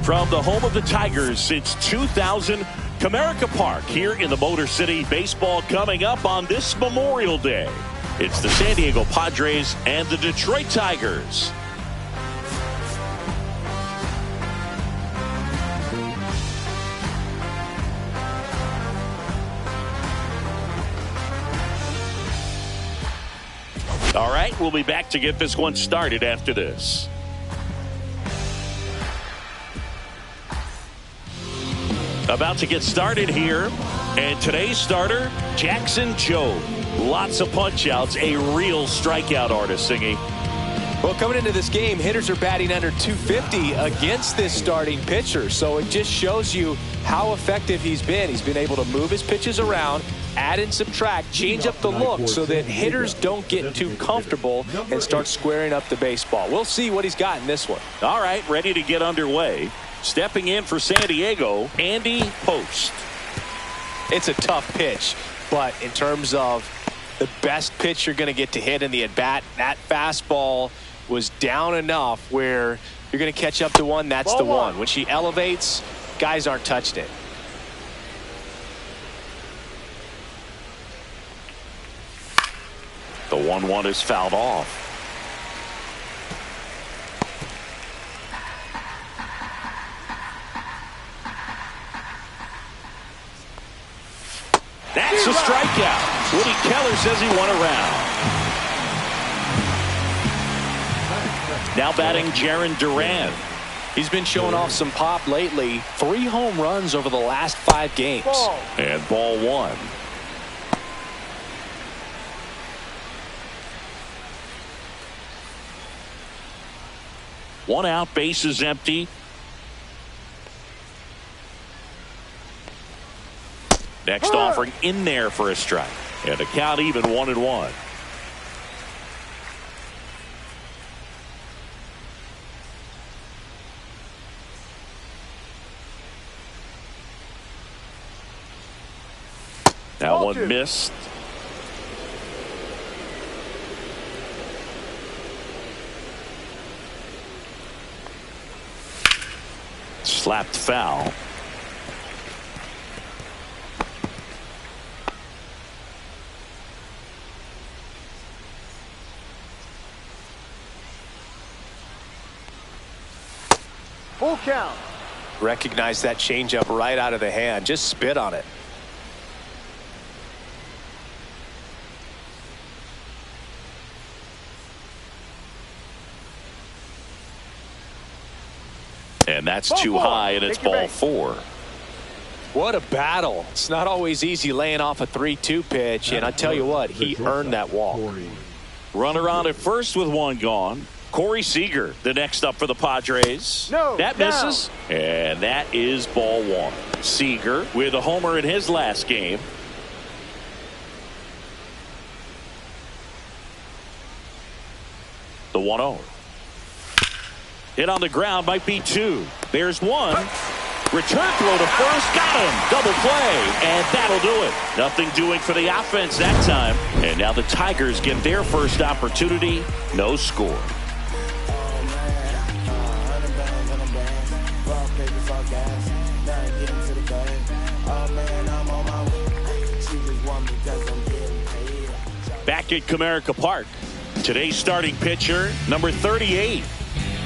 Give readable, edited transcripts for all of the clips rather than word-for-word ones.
From the home of the Tigers since 2000, Comerica Park here in the Motor City. Baseball coming up on this Memorial Day. It's the San Diego Padres and the Detroit Tigers. All right, we'll be back to get this one started after this. About to get started here, and today's starter, Jackson Jobe. Lots of punch-outs, a real strikeout artist, Singy. Well, coming into this game, hitters are batting under 250 against this starting pitcher, so it just shows you how effective he's been. He's been able to move his pitches around, add and subtract, change up the look so that hitters don't get too comfortable and start squaring up the baseball. We'll see what he's got in this one. All right, ready to get underway. Stepping in for San Diego, Andy Post. It's a tough pitch, but in terms of the best pitch you're going to get to hit in the at-bat, that fastball was down enough where you're going to catch up to one. That's the one. When she elevates, guys aren't touching it. The 1-1 is fouled off. That's a strikeout. Woody Keller says he won a round. Now batting Jarren Duran. He's been showing off some pop lately. 3 home runs over the last 5 games. And ball 1. One out, base is empty. Next offering in there for a strike. And the count even 1-1. That one missed. Slapped foul. Full count. Recognize that changeup right out of the hand. Just spit on it. And that's too high, and it's ball 4. What a battle. It's not always easy laying off a 3-2 pitch, and I tell you what, he earned that walk. Runner on at first with 1 gone. Corey Seager, the next up for the Padres. That misses, and that is ball 1. Seager with a homer in his last game. The 1-0. Hit on the ground, might be 2. There's 1. Return throw to first, got him. Double play, and that'll do it. Nothing doing for the offense that time. And now the Tigers get their first opportunity. No score. Back at Comerica Park, today's starting pitcher, number 38.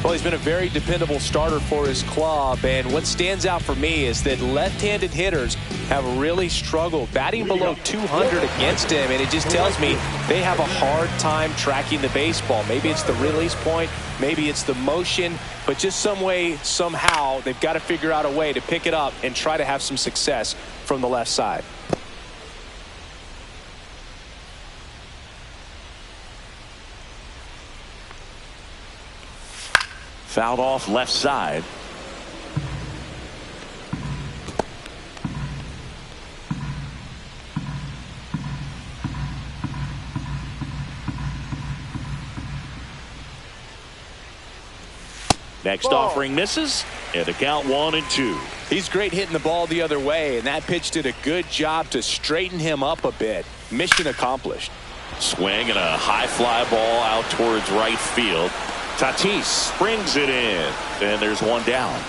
Well, he's been a very dependable starter for his club, and what stands out for me is that left-handed hitters have really struggled batting below 200 against him, and it just tells me they have a hard time tracking the baseball. Maybe it's the release point, maybe it's the motion, but just some way, somehow, they've got to figure out a way to pick it up and try to have some success from the left side. Fouled off left side. Next offering misses, and the count 1-2. He's great hitting the ball the other way, and that pitch did a good job to straighten him up a bit. Mission accomplished. Swing and a high fly ball out towards right field. Tatis springs it in, and there's one down.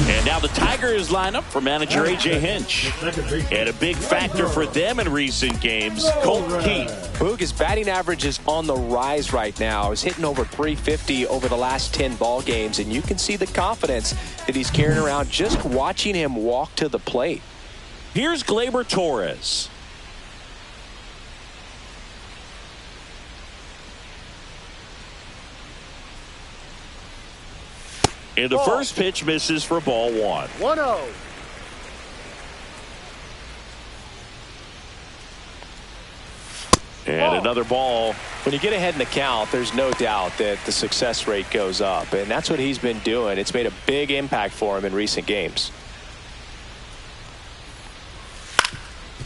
And now the Tigers line up for manager A.J. Hinch. And a big factor for them in recent games, Colt Keith. Boog, his batting average is on the rise right now. He's hitting over 350 over the last 10 ball games, and you can see the confidence that he's carrying around just watching him walk to the plate. Here's Gleyber Torres. And the first pitch misses for ball one. 1-0. And another ball. When you get ahead in the count, there's no doubt that the success rate goes up, and that's what he's been doing. It's made a big impact for him in recent games.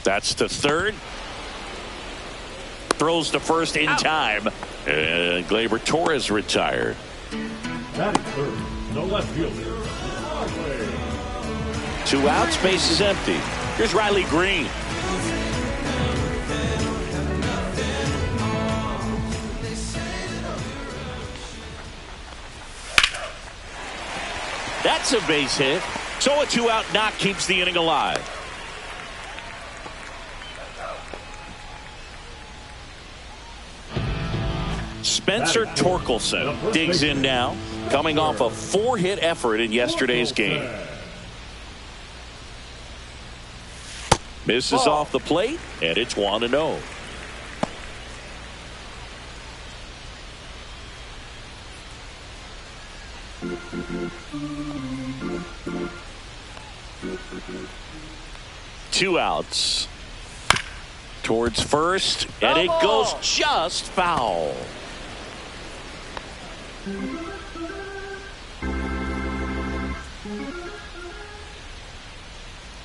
That's the third. Throws to first in time. And Gleyber Torres retired. Batting third, no left fielder. 2 outs, base is empty. Here's Riley Green. That's a base hit. So a 2-out knock keeps the inning alive. Spencer Torkelson digs in now, coming off a 4-hit effort in yesterday's game. Misses off the plate, and it's 1-0. Two outs. Towards first, and it goes just foul.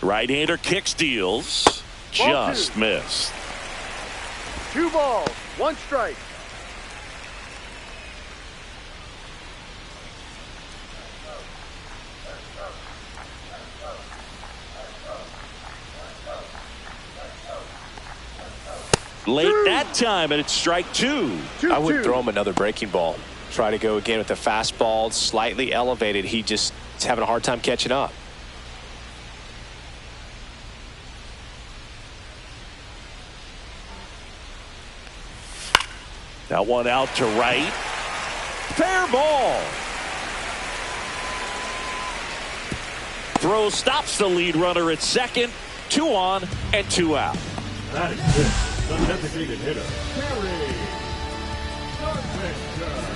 Right-hander kicks, deals. Just missed. 2 balls, 1 strike. Late that time, and it's strike 2. I would throw him another breaking ball. Try to go again with the fastball, slightly elevated. He just is having a hard time catching up. That one out to right. Fair ball. Throw stops the lead runner at second. 2 on and 2 out. Batting fifth, the designated hitter, Gary Carpenter.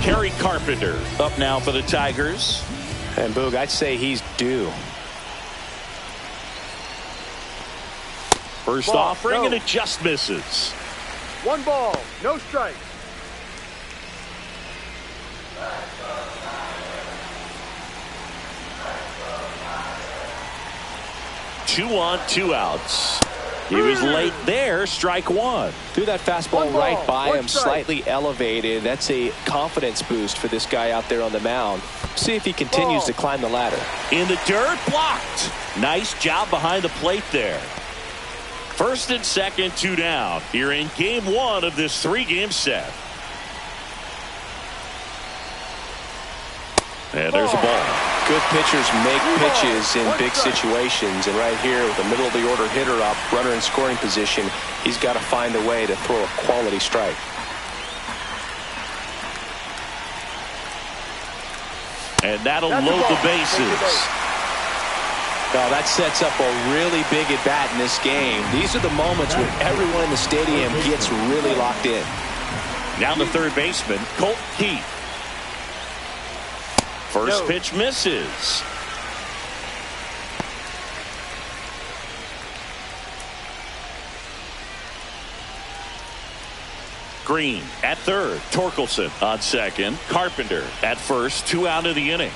Kerry Carpenter up now for the Tigers. And Boog, I'd say he's due. First offering, and it just misses. 1 ball, no strike. Two on, 2 outs. He was late there. Strike 1. Threw that fastball right by him, slightly elevated. That's a confidence boost for this guy out there on the mound. See if he continues to climb the ladder. In the dirt, blocked. Nice job behind the plate there. First and second, 2 down. Here in game 1 of this 3-game set. And there's a ball. Good pitchers make pitches in big situations, and right here with the middle of the order hitter up, runner in scoring position, he's got to find a way to throw a quality strike. And that'll load the bases. Now that sets up a really big at bat in this game. These are the moments when everyone in the stadium gets really locked in. Now the third baseman, Colt Keith. First pitch misses. Green at third. Torkelson on second. Carpenter at first. 2 out of the inning.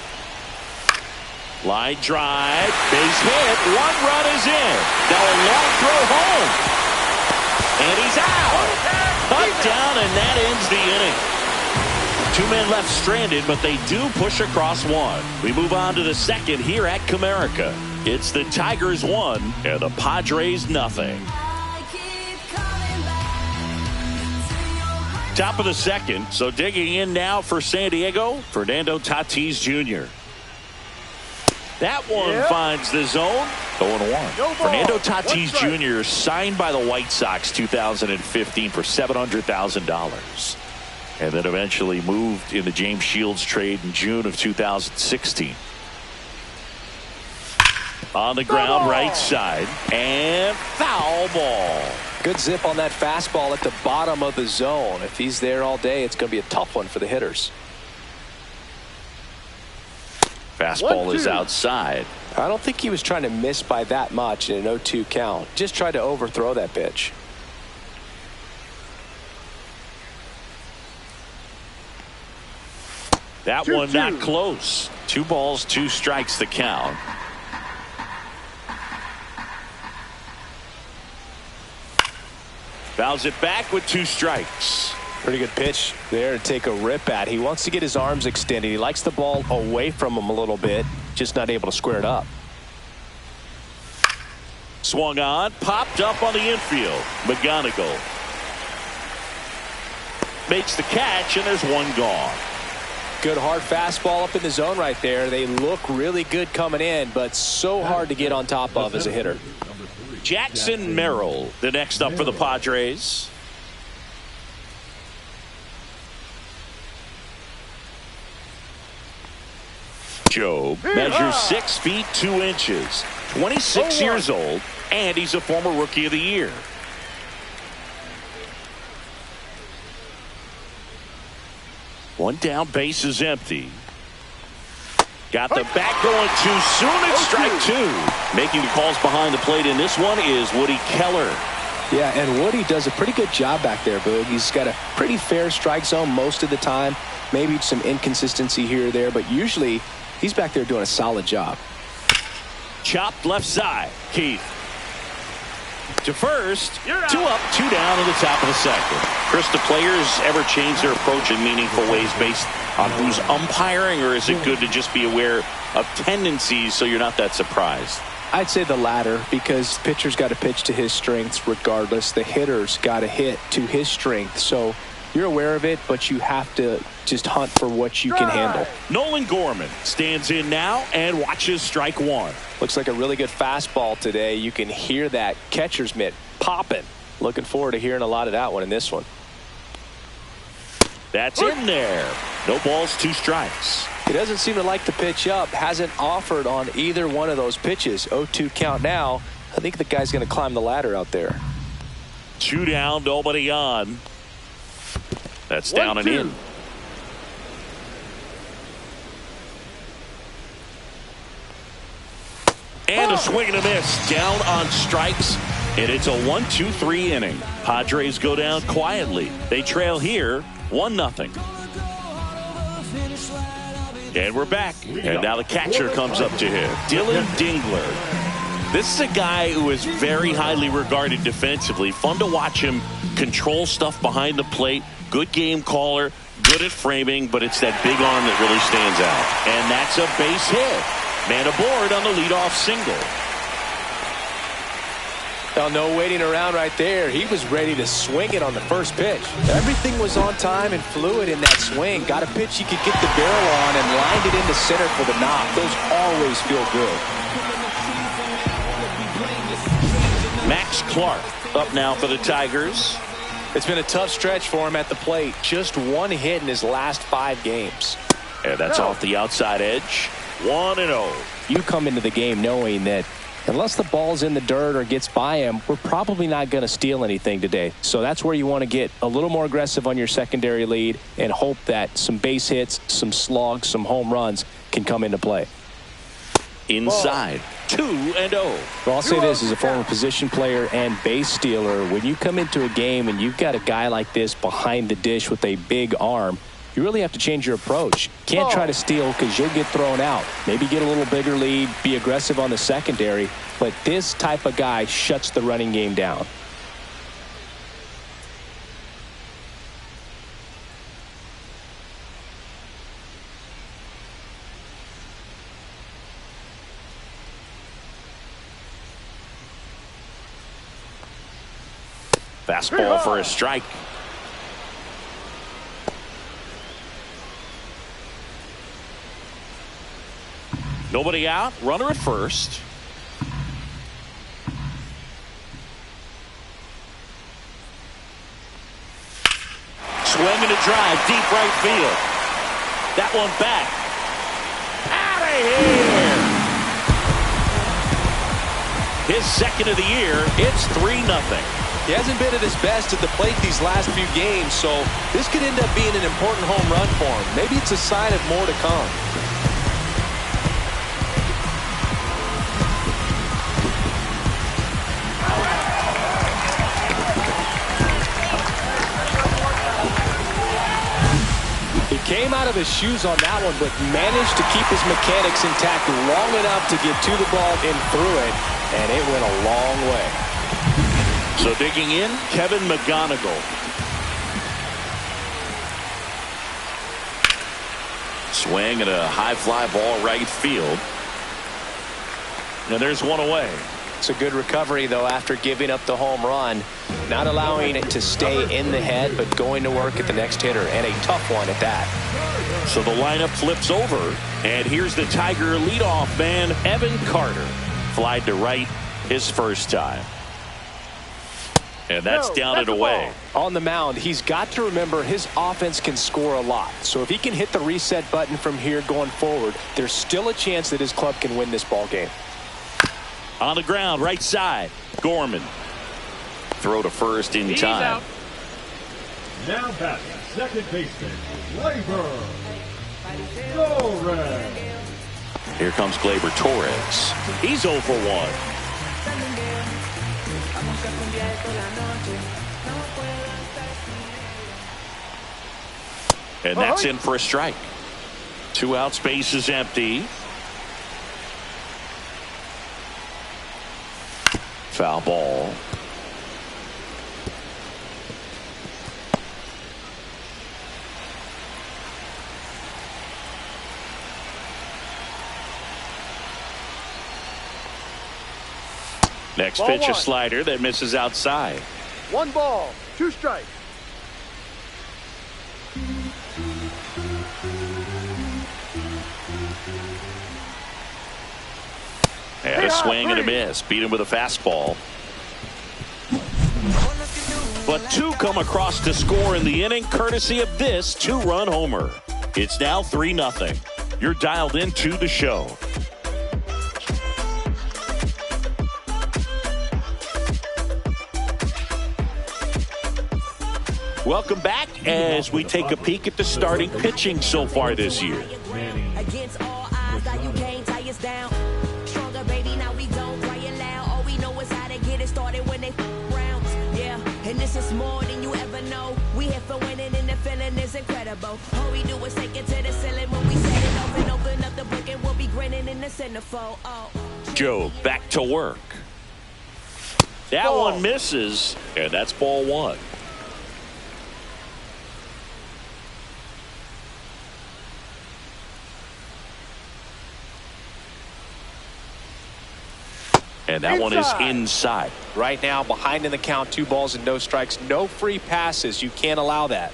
Line drive. Base hit. 1 run is in. Now a long throw home. And he's out. Cut down, and that ends the inning. 2 men left stranded, but they do push across 1. We move on to the second here at Comerica. It's the Tigers 1 and the Padres nothing. Top of the second. So digging in now for San Diego, Fernando Tatis Jr. That one finds the zone. 0-1. Fernando Tatis Jr. signed by the White Sox 2015 for $700,000. And then eventually moved in the James Shields trade in June of 2016. On the ground, right side, and foul ball. Good zip on that fastball at the bottom of the zone. If he's there all day, it's going to be a tough one for the hitters. Fastball is outside. I don't think he was trying to miss by that much in an 0-2 count. Just tried to overthrow that pitch. That one not close. 2 balls, 2 strikes the count. Fouls it back with 2 strikes. Pretty good pitch there to take a rip at. He wants to get his arms extended. He likes the ball away from him a little bit, just not able to square it up. Swung on, popped up on the infield. McGonigal makes the catch, and there's 1 gone. Good hard fastball up in the zone right there. They look really good coming in, but so hard to get on top of as a hitter. Jackson Merrill, the next up for the Padres. Job measures 6 feet 2 inches, 26 years old, and he's a former Rookie of the Year. One down, base is empty. Got the bat going too soon. It's strike 2. Making the calls behind the plate in this one is Woody Keller. Yeah, and Woody does a pretty good job back there, Boog. He's got a pretty fair strike zone most of the time. Maybe some inconsistency here or there, but usually he's back there doing a solid job. Chopped left side. Keith to first. 2 up, 2 down in the top of the second. Chris, do players ever change their approach in meaningful ways based on who's umpiring, or is it good to just be aware of tendencies so you're not that surprised? I'd say the latter, because pitcher's got to pitch to his strengths regardless. The hitter's got to hit to his strength. So you're aware of it, but you have to just hunt for what you can handle. Nolan Gorman stands in now and watches strike 1. Looks like a really good fastball today. You can hear that catcher's mitt popping. Looking forward to hearing a lot of that one in this one. That's in there. No balls, 2 strikes. He doesn't seem to like to pitch up. Hasn't offered on either one of those pitches. 0-2 count now. I think the guy's going to climb the ladder out there. 2 down, nobody on. That's down and in. And a swing and a miss. Down on strikes. And it's a 1-2-3 inning. Padres go down quietly. They trail here 1-0. And we're back. And now the catcher comes up to him. Dylan Dingler. This is a guy who is very highly regarded defensively. Fun to watch him control stuff behind the plate. Good game caller. Good at framing. But it's that big arm that really stands out. And that's a base hit. Man aboard on the leadoff single. Well, no waiting around right there. He was ready to swing it on the first pitch. Everything was on time and fluid in that swing. Got a pitch he could get the barrel on and lined it into center for the knock. Those always feel good. Max Clark up now for the Tigers. It's been a tough stretch for him at the plate. Just 1 hit in his last 5 games. And that's off the outside edge. 1-0. You come into the game knowing that unless the ball's in the dirt or gets by him, we're probably not going to steal anything today. So that's where you want to get a little more aggressive on your secondary lead and hope that some base hits, some slugs, some home runs can come into play. Inside. 2-0. Well, I'll say this as a former position player and base stealer. When you come into a game and you've got a guy like this behind the dish with a big arm, you really have to change your approach. Can't try to steal because you'll get thrown out. Maybe get a little bigger lead, be aggressive on the secondary, but this type of guy shuts the running game down. Fastball for a strike. Nobody out. Runner at first. Swinging a drive, deep right field. That one back. Out of here. His second of the year. It's 3-0. He hasn't been at his best at the plate these last few games, so this could end up being an important home run for him. Maybe it's a sign of more to come. He came out of his shoes on that one, but managed to keep his mechanics intact long enough to get to the ball and through it, and it went a long way. So digging in, Kevin McGonigal. Swing and a high fly ball right field. And there's one away. It's a good recovery, though, after giving up the home run. Not allowing it to stay in the head, but going to work at the next hitter, and a tough one at that. So the lineup flips over, and here's the Tiger leadoff man, Evan Carter. Flied to right his first time. And that's down and away. On the mound, he's got to remember his offense can score a lot. So if he can hit the reset button from here going forward, there's still a chance that his club can win this ball game. On the ground, right side, Gorman. Throw to first in time. Out. Now batting, second baseman, Gleyber Torres. Here comes Gleyber Torres. He's 0 for 1. And that's in for a strike. 2 out, space is empty. Foul ball. Next pitch, a slider that misses outside. 1 ball, 2 strikes. And a swing and a miss. Beat him with a fastball. But 2 come across to score in the inning, courtesy of this 2-run homer. It's now 3-0. You're dialed into the show. Welcome back as we take a peek at the starting pitching so far this year. Against all odds, now you can't tie us down. Stronger, baby, now we don't cry it loud. All we know is how to get it started when they rounds. Yeah, and this is more than you ever know. We here for winning and the feeling is incredible. All we do is take it to the ceiling when we set it off and open up the book and we'll be grinning in the centerfold. Oh. Joe back to work. That one misses, and that's ball 1. And that one is inside. Right now, behind in the count, 2 balls and no strikes. No free passes. You can't allow that.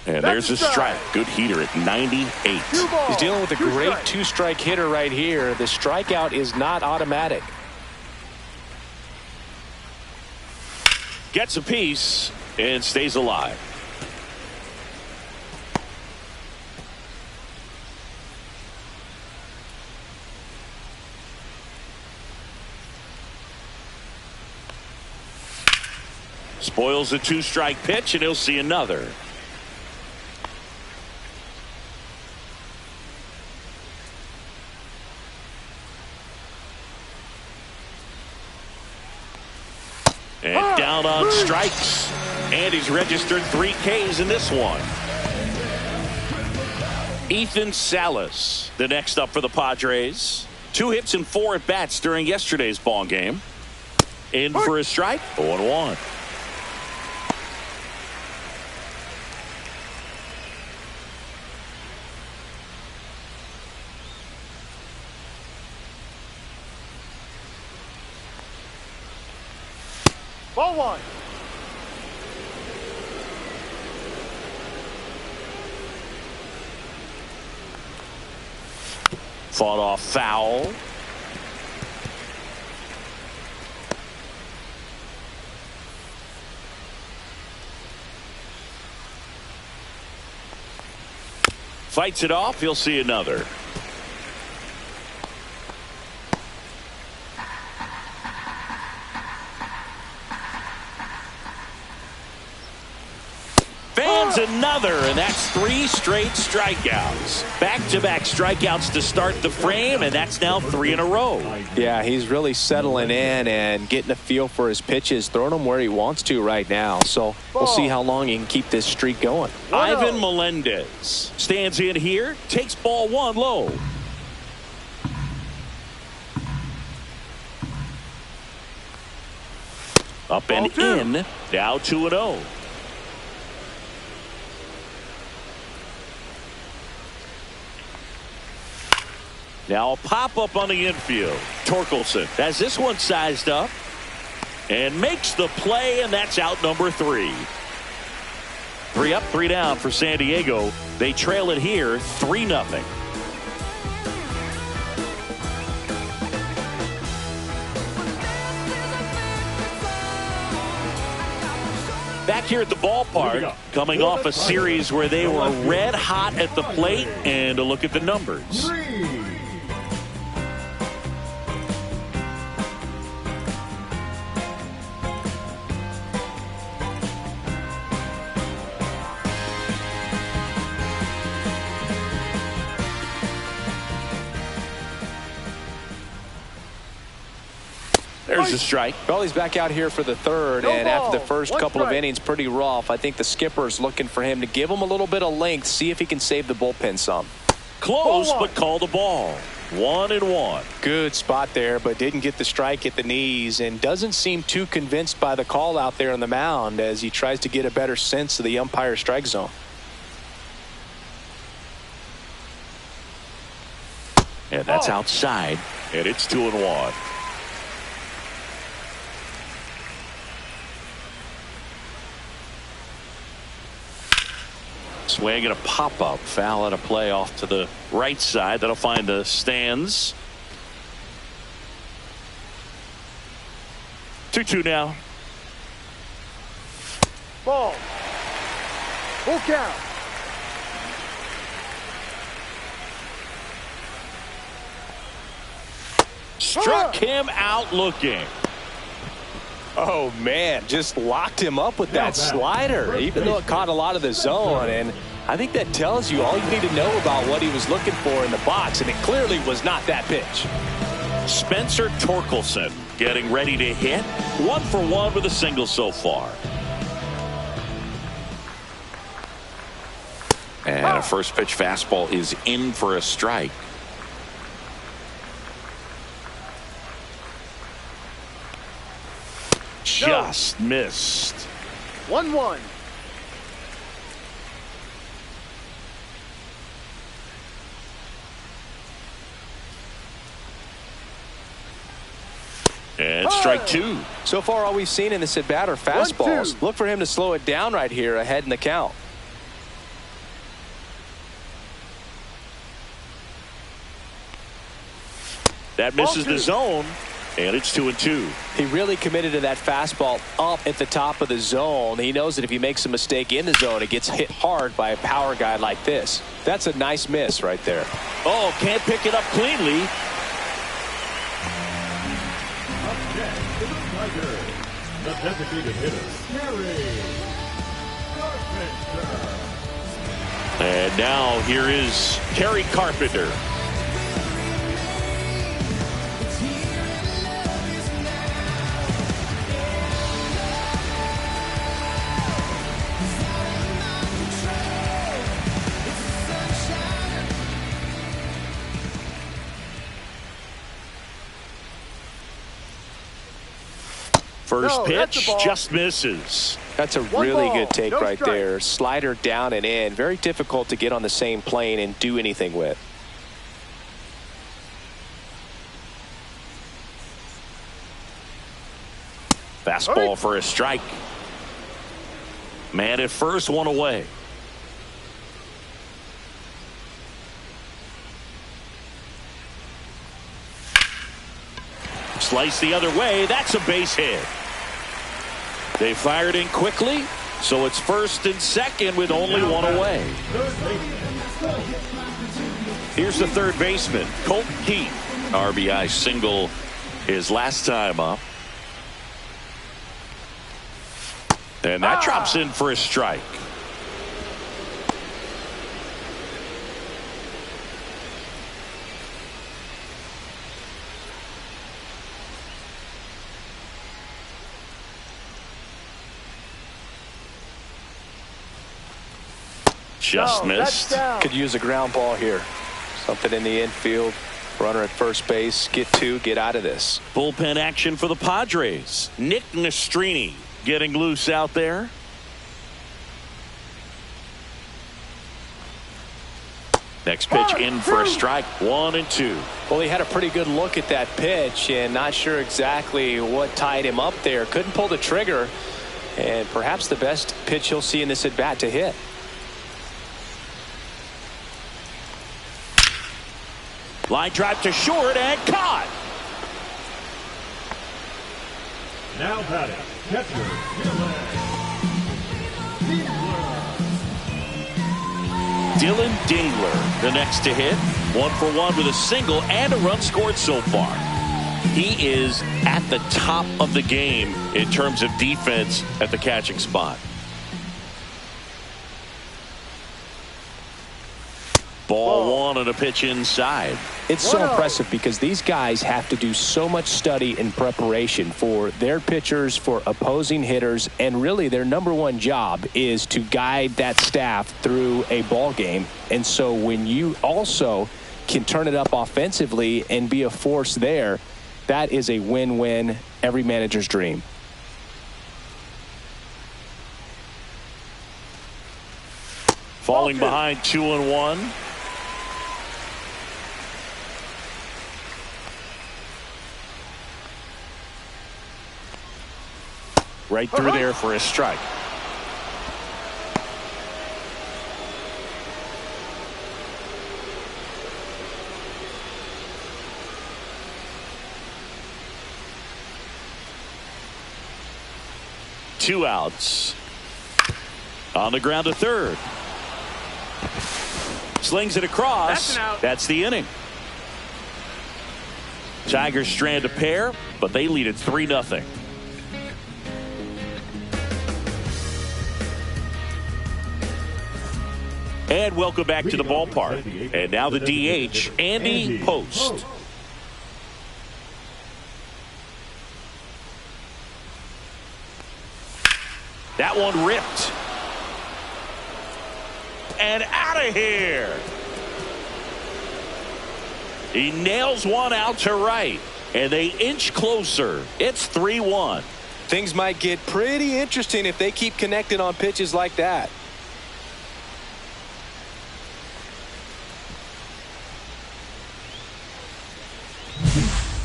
And there's a strike. Good heater at 98. He's dealing with a great 2-strike hitter right here. The strikeout is not automatic. Gets a piece and stays alive. Spoils a 2-strike pitch, and he'll see another. And down on strikes. And he's registered 3 Ks in this one. Ethan Salas, the next up for the Padres. 2 hits and 4 at-bats during yesterday's ball game. In for a strike, 0-1. Ball one. Fought off foul. Fights it off. He'll see another. Fans another, and that's 3 straight strikeouts. Back-to-back strikeouts to start the frame, and that's now 3 in a row. Yeah, he's really settling in and getting a feel for his pitches, throwing them where he wants to right now. So we'll see how long he can keep this streak going. Ivan Melendez stands in here, takes ball 1 low. Up and in, now 2-0. Now a pop-up on the infield. Torkelson has this one sized up and makes the play, and that's out number 3. 3 up, 3 down for San Diego. They trail it here 3-0. Back here at the ballpark, coming off a series where they were red hot at the plate, and a look at the numbers. There's a strike. Well, he's back out here for the third, and after the first couple of innings, pretty rough. I think the skipper's looking for him to give him a little bit of length, see if he can save the bullpen some. Close, but call the ball. 1-1. Good spot there, but didn't get the strike at the knees, and doesn't seem too convinced by the call out there on the mound as he tries to get a better sense of the umpire strike zone. And that's outside, and it's 2-1. Swing and a pop-up. Foul at a play off to the right side. That'll find the stands. 2-2 now. Ball. Full count. Struck him out looking. Oh, man, just locked him up with that slider, even though it caught a lot of the zone. And I think that tells you all you need to know about what he was looking for in the box, and it clearly was not that pitch. Spencer Torkelson getting ready to hit. 1 for 1 with a single so far. And a first pitch fastball is in for a strike. Just missed. 1-1. And strike 2. So far, all we've seen in this at bat are fastballs. 1-2. Look for him to slow it down right here ahead in the count. That misses the zone, and it's 2-2. He really committed to that fastball up at the top of the zone. He knows that if he makes a mistake in the zone, it gets hit hard by a power guy like this. That's a nice miss right there. Oh, can't pick it up cleanly. The designated hitter, Gary Carpenter. And now here is Kerry Carpenter. First pitch just misses. That's a really good take right there. Slider down and in. Very difficult to get on the same plane and do anything with. Fastball for a strike. Man at first, one away. Slice the other way. That's a base hit. They fired in quickly, so it's first and second with only one away. Here's the third baseman, Colton Keith. RBI single his last time up. And that drops in for a strike. Just missed. Could use a ground ball here. Something in the infield. Runner at first base. Get out of this. Bullpen action for the Padres. Nick Nastrini getting loose out there. Next pitch in for a strike. 1-2. Well, he had a pretty good look at that pitch and not sure exactly what tied him up there. Couldn't pull the trigger. And perhaps the best pitch he'll see in this at bat to hit. Line drive to short and caught. Now batting, catcher, Dylan Dingler, the next to hit. 1 for 1 with a single and a run scored so far. He is at the top of the game in terms of defense at the catching spot. Ball 1 and a pitch inside. It's so impressive because these guys have to do so much study and preparation for their pitchers, for opposing hitters, and really their number one job is to guide that staff through a ball game. And so when you also can turn it up offensively and be a force there, that is a win-win, every manager's dream. Falling behind 2-1. Right through there for a strike. Two outs. On the ground to third. Slings it across. That's an out. That's the inning. Tigers strand a pair, but they lead it 3-0. And welcome back to the ballpark. And now the DH, Andy Post. That one ripped. And out of here. He nails one out to right. And they inch closer. It's 3-1. Things might get pretty interesting if they keep connecting on pitches like that.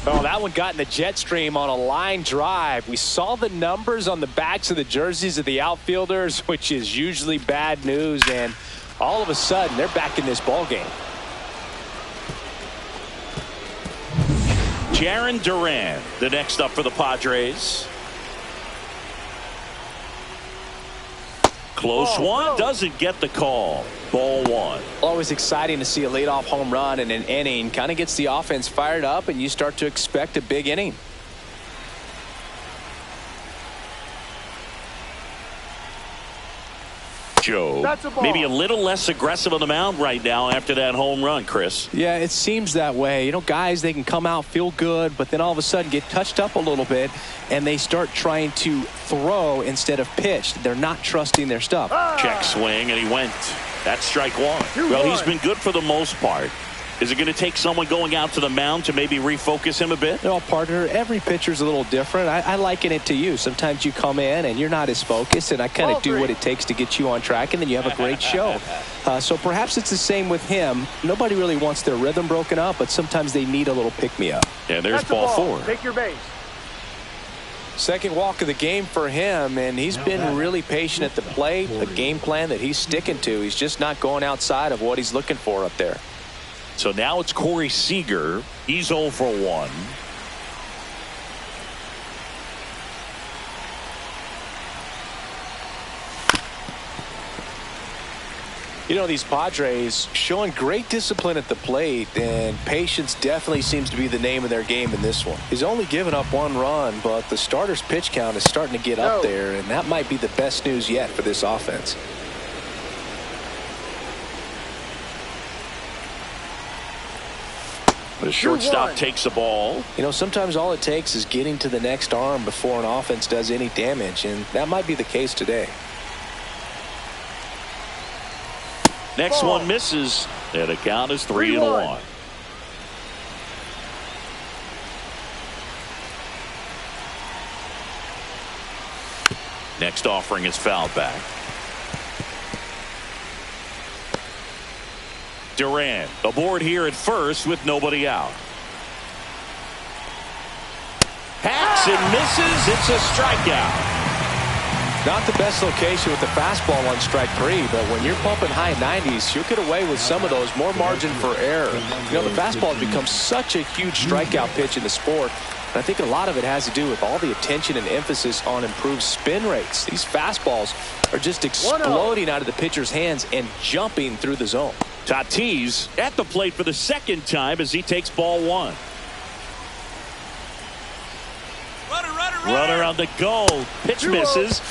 Oh, that one got in the jet stream on a line drive. We saw the numbers on the backs of the jerseys of the outfielders, which is usually bad news, and all of a sudden they're back in this ball game. Jarren Duran, the next up for the Padres. Close one, doesn't get the call. Ball 1. Always exciting to see a leadoff home run in an inning. Kind of gets the offense fired up, and you start to expect a big inning. Joe, maybe a little less aggressive on the mound right now after that home run, Chris. Yeah, it seems that way. You know, guys, they can come out, feel good, but then all of a sudden get touched up a little bit, and they start trying to throw instead of pitch. They're not trusting their stuff. Check swing, and he went. That's strike 1. Well, he's been good for the most part. Is it going to take someone going out to the mound to maybe refocus him a bit? No, partner, every pitcher's a little different. I liken it to you. Sometimes you come in and you're not as focused, and I kind of do what it takes to get you on track, and then you have a great show. So perhaps it's the same with him. Nobody really wants their rhythm broken up, but sometimes they need a little pick-me-up. And there's ball 4. Take your base. Second walk of the game for him, and he's been really patient at the plate. A game plan that he's sticking to. He's just not going outside of what he's looking for up there. So now it's Corey Seager. He's 0 for 1. You know, these Padres showing great discipline at the plate, and patience definitely seems to be the name of their game in this one. He's only given up 1 run, but the starter's pitch count is starting to get up there, and that might be the best news yet for this offense. The shortstop takes the ball. You know, sometimes all it takes is getting to the next arm before an offense does any damage, and that might be the case today. Next one misses, and the count is 3-1. Next offering is fouled back. Duran aboard here at first with nobody out. Hacks and misses. It's a strikeout. Not the best location with the fastball on strike 3, but when you're pumping high 90s, you'll get away with some of those. More margin for error. You know, the fastball has become such a huge strikeout pitch in the sport. And I think a lot of it has to do with all the attention and emphasis on improved spin rates. These fastballs are just exploding out of the pitcher's hands and jumping through the zone. Tatis at the plate for the second time as he takes ball 1. Runner on the go. Pitch misses.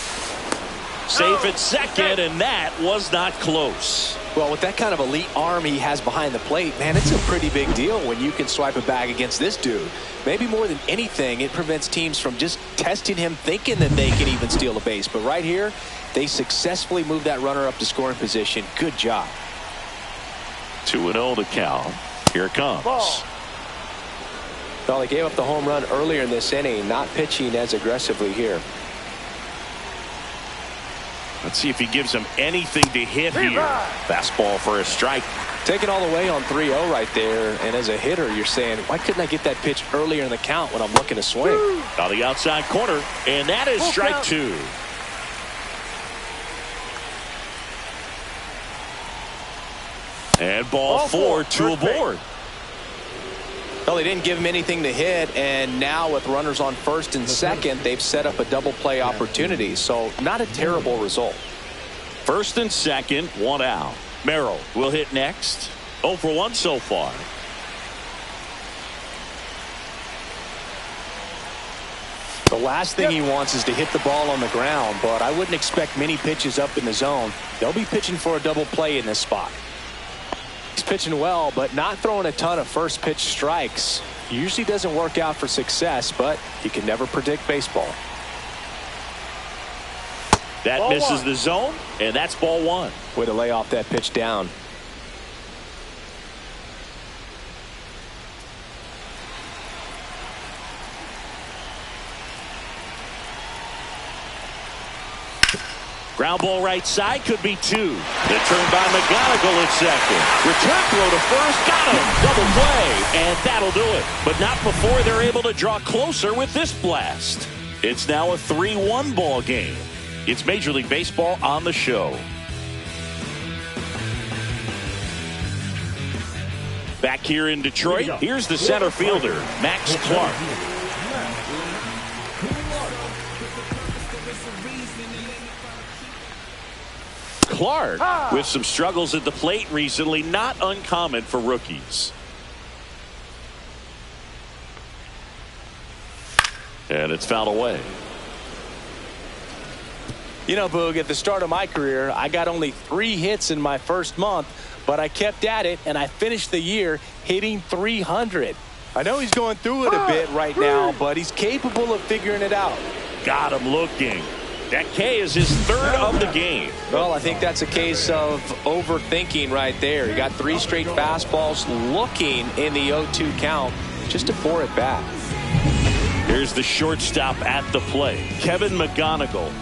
Safe at second, and that was not close. Well, with that kind of elite arm he has behind the plate, man, it's a pretty big deal when you can swipe a bag against this dude. Maybe more than anything, it prevents teams from just testing him thinking that they can even steal a base. But right here, they successfully moved that runner up to scoring position. Good job. 2-0 to count. Here it comes. Well, they gave up the home run earlier in this inning, not pitching as aggressively here. Let's see if he gives him anything to hit here. Fastball for a strike. Taking all the way on 3-0 right there, and as a hitter, you're saying, why couldn't I get that pitch earlier in the count when I'm looking to swing? On the outside corner, and that is strike 2. And ball 4, 2 aboard. Well, they didn't give him anything to hit, and now with runners on first and second, they've set up a double play opportunity. So not a terrible result. First and second, 1 out. Merrill will hit next. 0 for 1 so far. The last thing he wants is to hit the ball on the ground, but I wouldn't expect many pitches up in the zone. They'll be pitching for a double play in this spot. He's pitching well, but not throwing a ton of first pitch strikes. Usually doesn't work out for success, but you can never predict baseball. That ball misses 1. The zone, and that's ball 1. Way to lay off that pitch down. Ground ball right side, could be 2. The turn by McGonigal at second. Return throw to first, got him. Double play, and that'll do it. But not before they're able to draw closer with this blast. It's now a 3-1 ball game. It's Major League Baseball on the show. Back here in Detroit, here's the center fielder, Max Clark. Clark with some struggles at the plate recently, not uncommon for rookies. And it's fouled away. You know, Boog, at the start of my career, I got only 3 hits in my first month, but I kept at it, and I finished the year hitting 300. I know he's going through it a bit right now, but he's capable of figuring it out. Got him looking. That K is his 3rd of the game. Well, I think that's a case of overthinking right there. He got 3 straight fastballs looking in the 0-2 count just to bore it back. Here's the shortstop at the plate, Kevin McGonigal.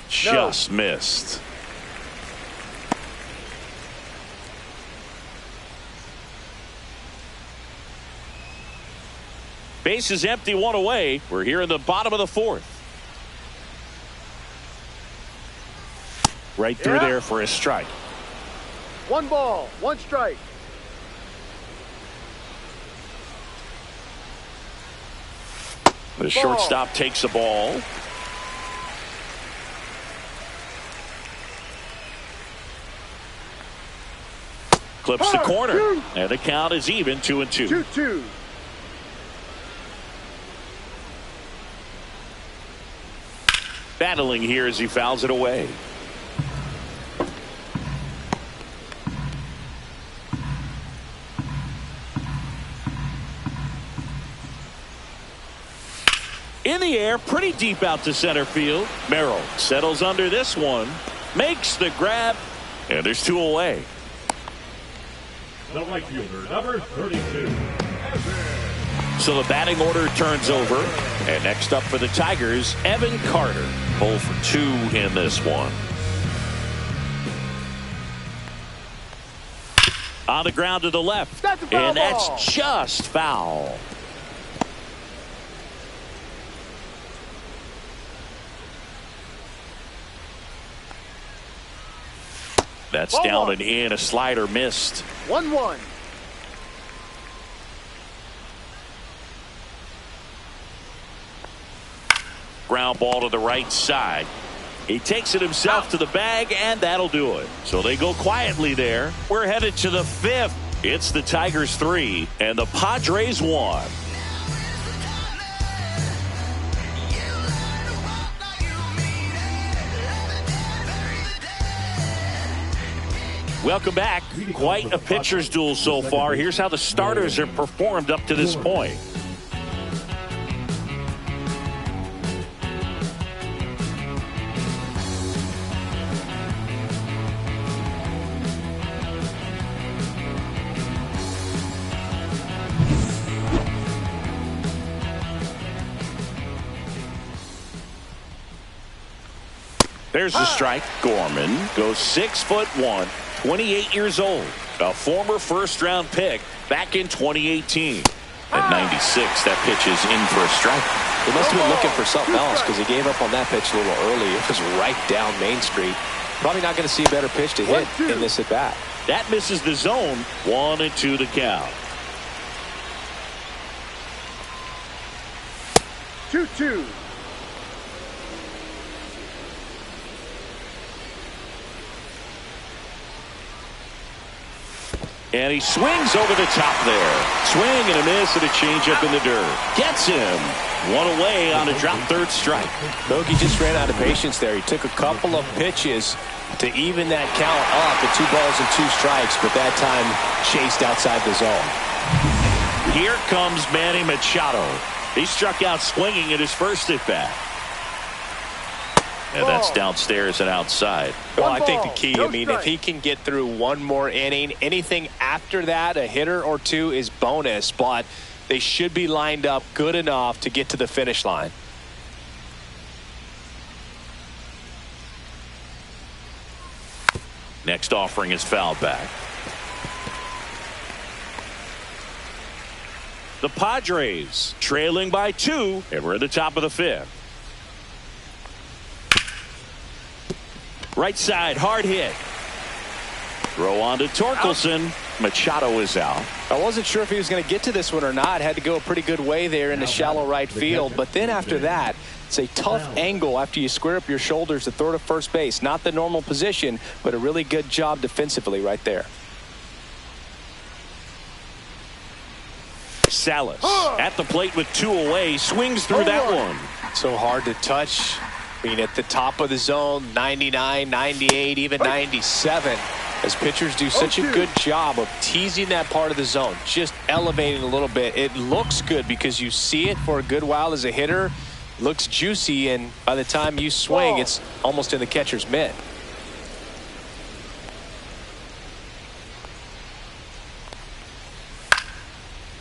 Just missed. Base is empty, one away. We're here in the bottom of the fourth. Right through there for a strike. 1 ball, 1 strike. The shortstop takes the ball. Clips the corner. And the count is even, 2-2. 2-2. Battling here as he fouls it away. In the air, pretty deep out to center field. Merrill settles under this one, makes the grab, and there's 2 away. The right fielder, number 32. So the batting order turns over. And next up for the Tigers, Evan Carter. 0 for 2 in this one. On the ground to the left. That's a foul and ball. that's just foul. That's Ball down one. and in. A slider missed. 1-1. Ground ball to the right side. He takes it himself to the bag, and that'll do it. So they go quietly there. We're headed to the 5th. It's the Tigers 3 and the Padres 1. Welcome back. Quite a pitcher's duel so far. Here's how the starters have performed up to this point. There's the strike. Gorman goes 6'1", 28 years old. A former first-round pick back in 2018. At 96, that pitch is in for a strike. He must have been looking for something else because he gave up on that pitch a little early. It was right down Main Street. Probably not going to see a better pitch to hit in this at-bat. That misses the zone. 1-2 the count. 2-2. And he swings over the top there. Swing and a miss and a changeup in the dirt. Gets him. 1 away on a drop third strike. Bogey just ran out of patience there. He took a couple of pitches to even that count up at 2 balls and 2 strikes, but that time chased outside the zone. Here comes Manny Machado. He struck out swinging at his first at bat. And that's downstairs and outside. Well, I think the key, if he can get through 1 more inning, anything after that, a hitter or 2 is bonus, but they should be lined up good enough to get to the finish line. Next offering is fouled back. The Padres trailing by 2, and we're at the top of the 5th. Right side, hard hit. Throw on to Torkelson. Machado is out. I wasn't sure if he was going to get to this one or not. Had to go a pretty good way there in the shallow right field. But then after that, it's a tough angle after you square up your shoulders to throw to first base. Not the normal position, but a really good job defensively right there. Salas at the plate with 2 away. Swings through that one. So hard to touch. I mean, at the top of the zone, 99, 98, even 97. As pitchers do such a good job of teasing that part of the zone, just elevating a little bit. It looks good because you see it for a good while as a hitter. Looks juicy, and by the time you swing, it's almost in the catcher's mitt.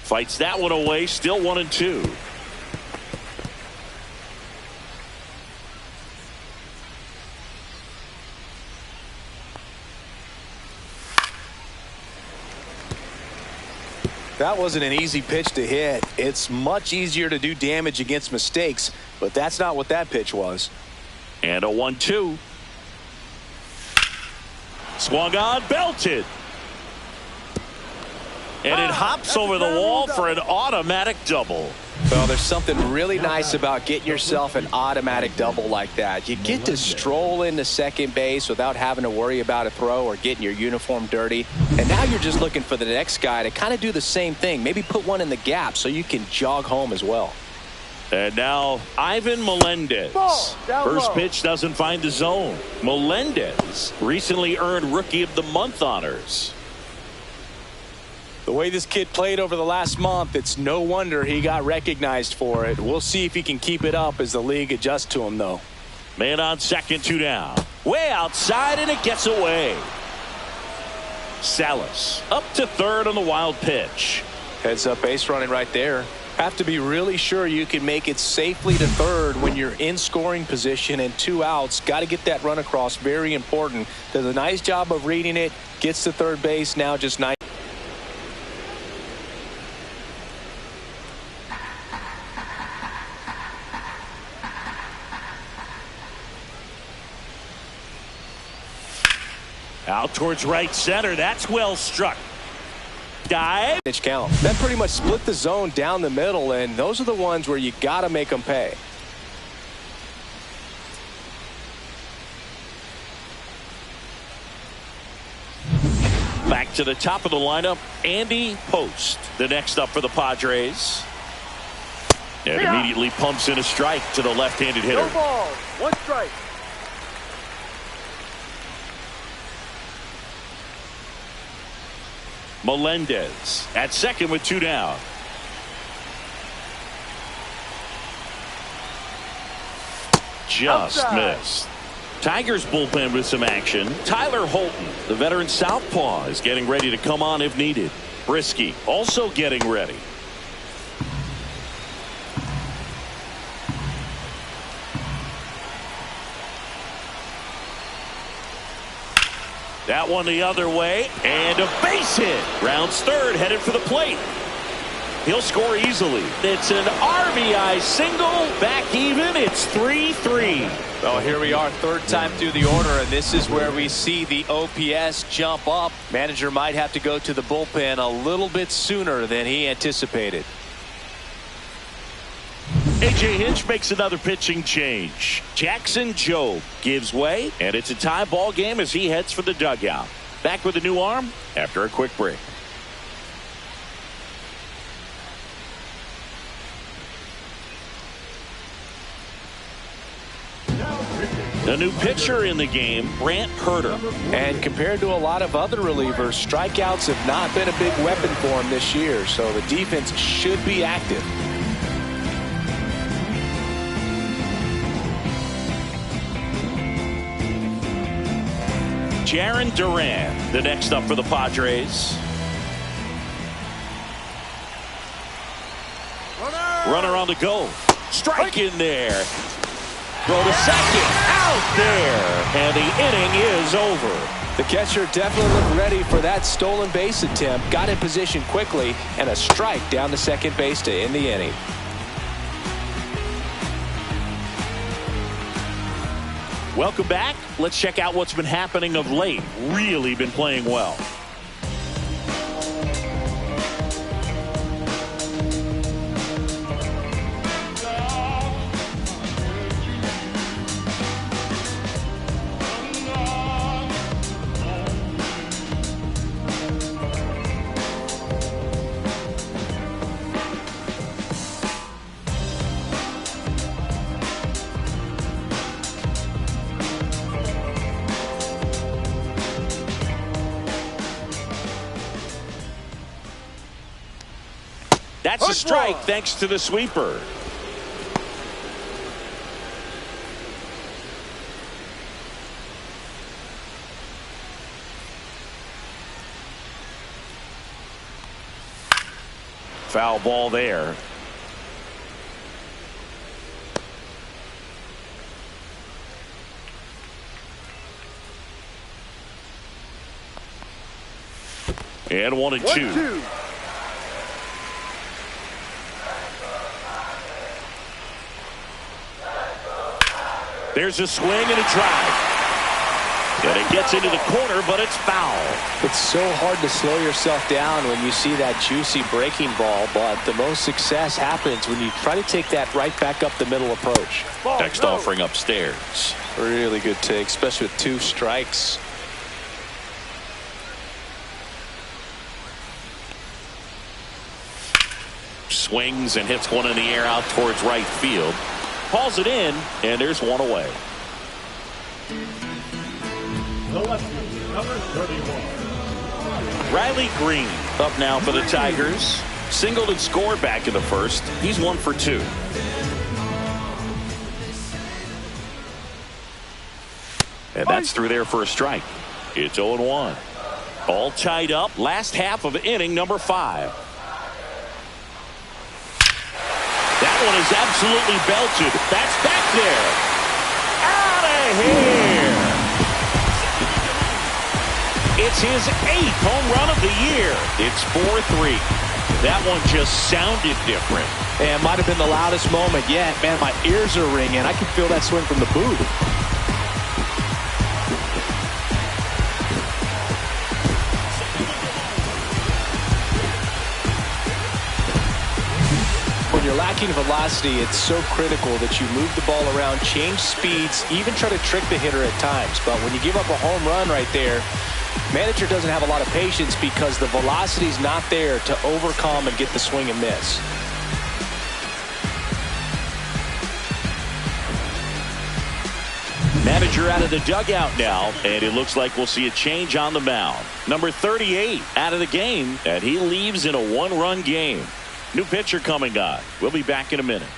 Fights that one away. Still 1-2. That wasn't an easy pitch to hit. It's much easier to do damage against mistakes, but that's not what that pitch was. And a 1-2. Swung on, belted. And it hops over the wall for an automatic double. Well, there's something really nice about getting yourself an automatic double like that. You get to stroll into second base without having to worry about a throw or getting your uniform dirty. And now you're just looking for the next guy to kind of do the same thing. Maybe put one in the gap so you can jog home as well. And now Ivan Melendez. First pitch doesn't find the zone. Melendez recently earned Rookie of the Month honors. The way this kid played over the last month, it's no wonder he got recognized for it. We'll see if he can keep it up as the league adjusts to him, though. Man on second, 2 down. Way outside, and it gets away. Salas up to third on the wild pitch. Heads up base running right there. Have to be really sure you can make it safely to third when you're in scoring position and 2 outs. Got to get that run across. Very important. Does a nice job of reading it. Gets to third base. Now just nice. Out towards right center. That's well struck. Dive. Count. That pretty much split the zone down the middle, and those are the ones where you got to make them pay. Back to the top of the lineup, Andy Post, the next up for the Padres. And immediately pumps in a strike to the left-handed hitter. No ball, 1 strike. Melendez at second with 2 down. Just Outside. missed. Tigers bullpen with some action. Tyler Holton, the veteran southpaw, is getting ready to come on if needed. Brisky also getting ready. That one the other way, and a base hit. Rounds third, headed for the plate. He'll score easily. It's an RBI single. Back even. It's 3-3. Well, here we are, third time through the order, and this is where we see the OPS jump up. Manager might have to go to the bullpen a little bit sooner than he anticipated. A.J. Hinch makes another pitching change. Jackson Jobe gives way, and it's a tie ball game as he heads for the dugout. Back with a new arm after a quick break. A new pitcher in the game, Brant Hurter. And compared to a lot of other relievers, strikeouts have not been a big weapon for him this year, so the defense should be active. Jarren Duran, the next up for the Padres. Runner on the go. Strike in there. Go to second. Out there. And the inning is over. The catcher definitely looked ready for that stolen base attempt. Got in position quickly, and a strike down to second base to end the inning. Welcome back. Let's check out what's been happening of late. Really been playing well. That's a strike thanks to the sweeper. Foul ball there. And 1-2. There's a swing and a drive. And it gets into the corner, but it's foul. It's so hard to slow yourself down when you see that juicy breaking ball, but the most success happens when you try to take that right back up the middle approach. Next offering upstairs. Really good take, especially with 2 strikes. Swings and hits one in the air out towards right field. Hauls it in, and there's one away. The lefty, number 31. Riley Green up now for the Tigers. Singled and scored back in the first. He's 1 for 2. And that's through there for a strike. It's 0-1. All tied up. Last half of inning number 5. That one is absolutely belted. That's back there. Out of here. It's his 8th home run of the year. It's 4-3. That one just sounded different. And might have been the loudest moment yet. Man, my ears are ringing. I can feel that swing from the booth. When you're lacking velocity, it's so critical that you move the ball around, change speeds, even try to trick the hitter at times. But when you give up a home run right there, manager doesn't have a lot of patience because the velocity's not there to overcome and get the swing and miss. Manager out of the dugout now, and it looks like we'll see a change on the mound. Number 38 out of the game, and he leaves in a 1-run game. New pitcher coming on. We'll be back in a minute.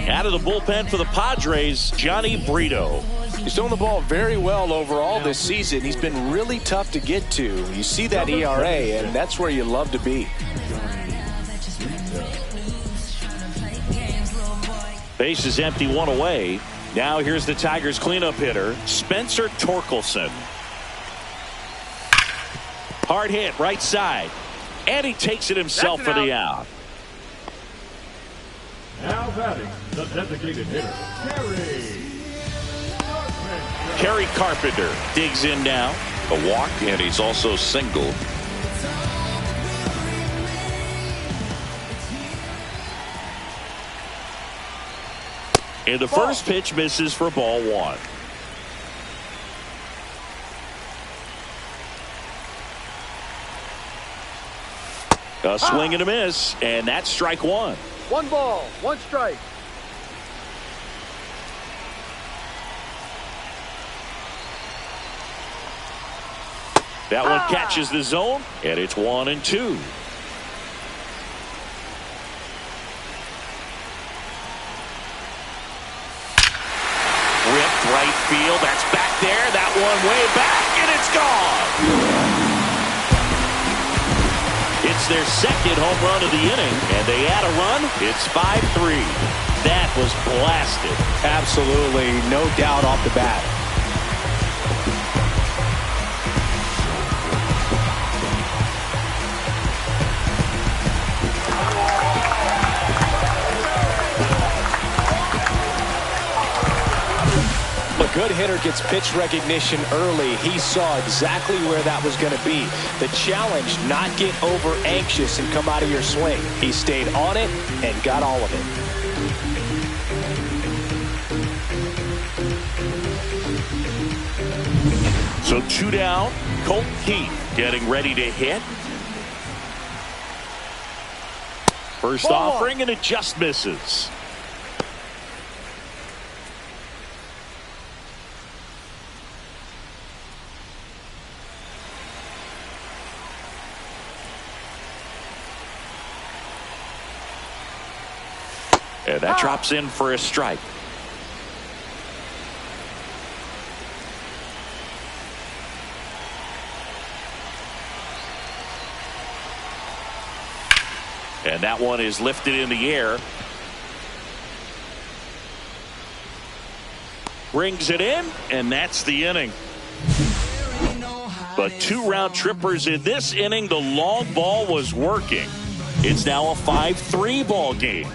Out of the bullpen for the Padres, Johnny Brito. He's throwing the ball very well overall this season. He's been really tough to get to. You see that ERA, and that's where you love to be. Base is empty, 1 away. Now here's the Tigers cleanup hitter, Spencer Torkelson. Hard hit, right side. And he takes it himself for the out. Now batting, the designated hitter, Kerry Carpenter digs in now. A walk, and he's also singled. And the first pitch misses for ball 1. A swing and a miss, and that's strike 1. 1 ball, 1 strike. That one catches the zone, and it's 1-2. Ripped right field. That's back there. That one way back, and it's gone. It's their second home run of the inning, and they add a run. It's 5-3. That was blasted. Absolutely, no doubt off the bat. A good hitter gets pitch recognition early. He saw exactly where that was going to be. The challenge, not get over anxious and come out of your swing. He stayed on it and got all of it. So 2 down. Colt Keith getting ready to hit. First offering, and it just misses. And that drops in for a strike. And that one is lifted in the air. Brings it in, and that's the inning. But 2 round trippers in this inning. The long ball was working. It's now a 5-3 ball game.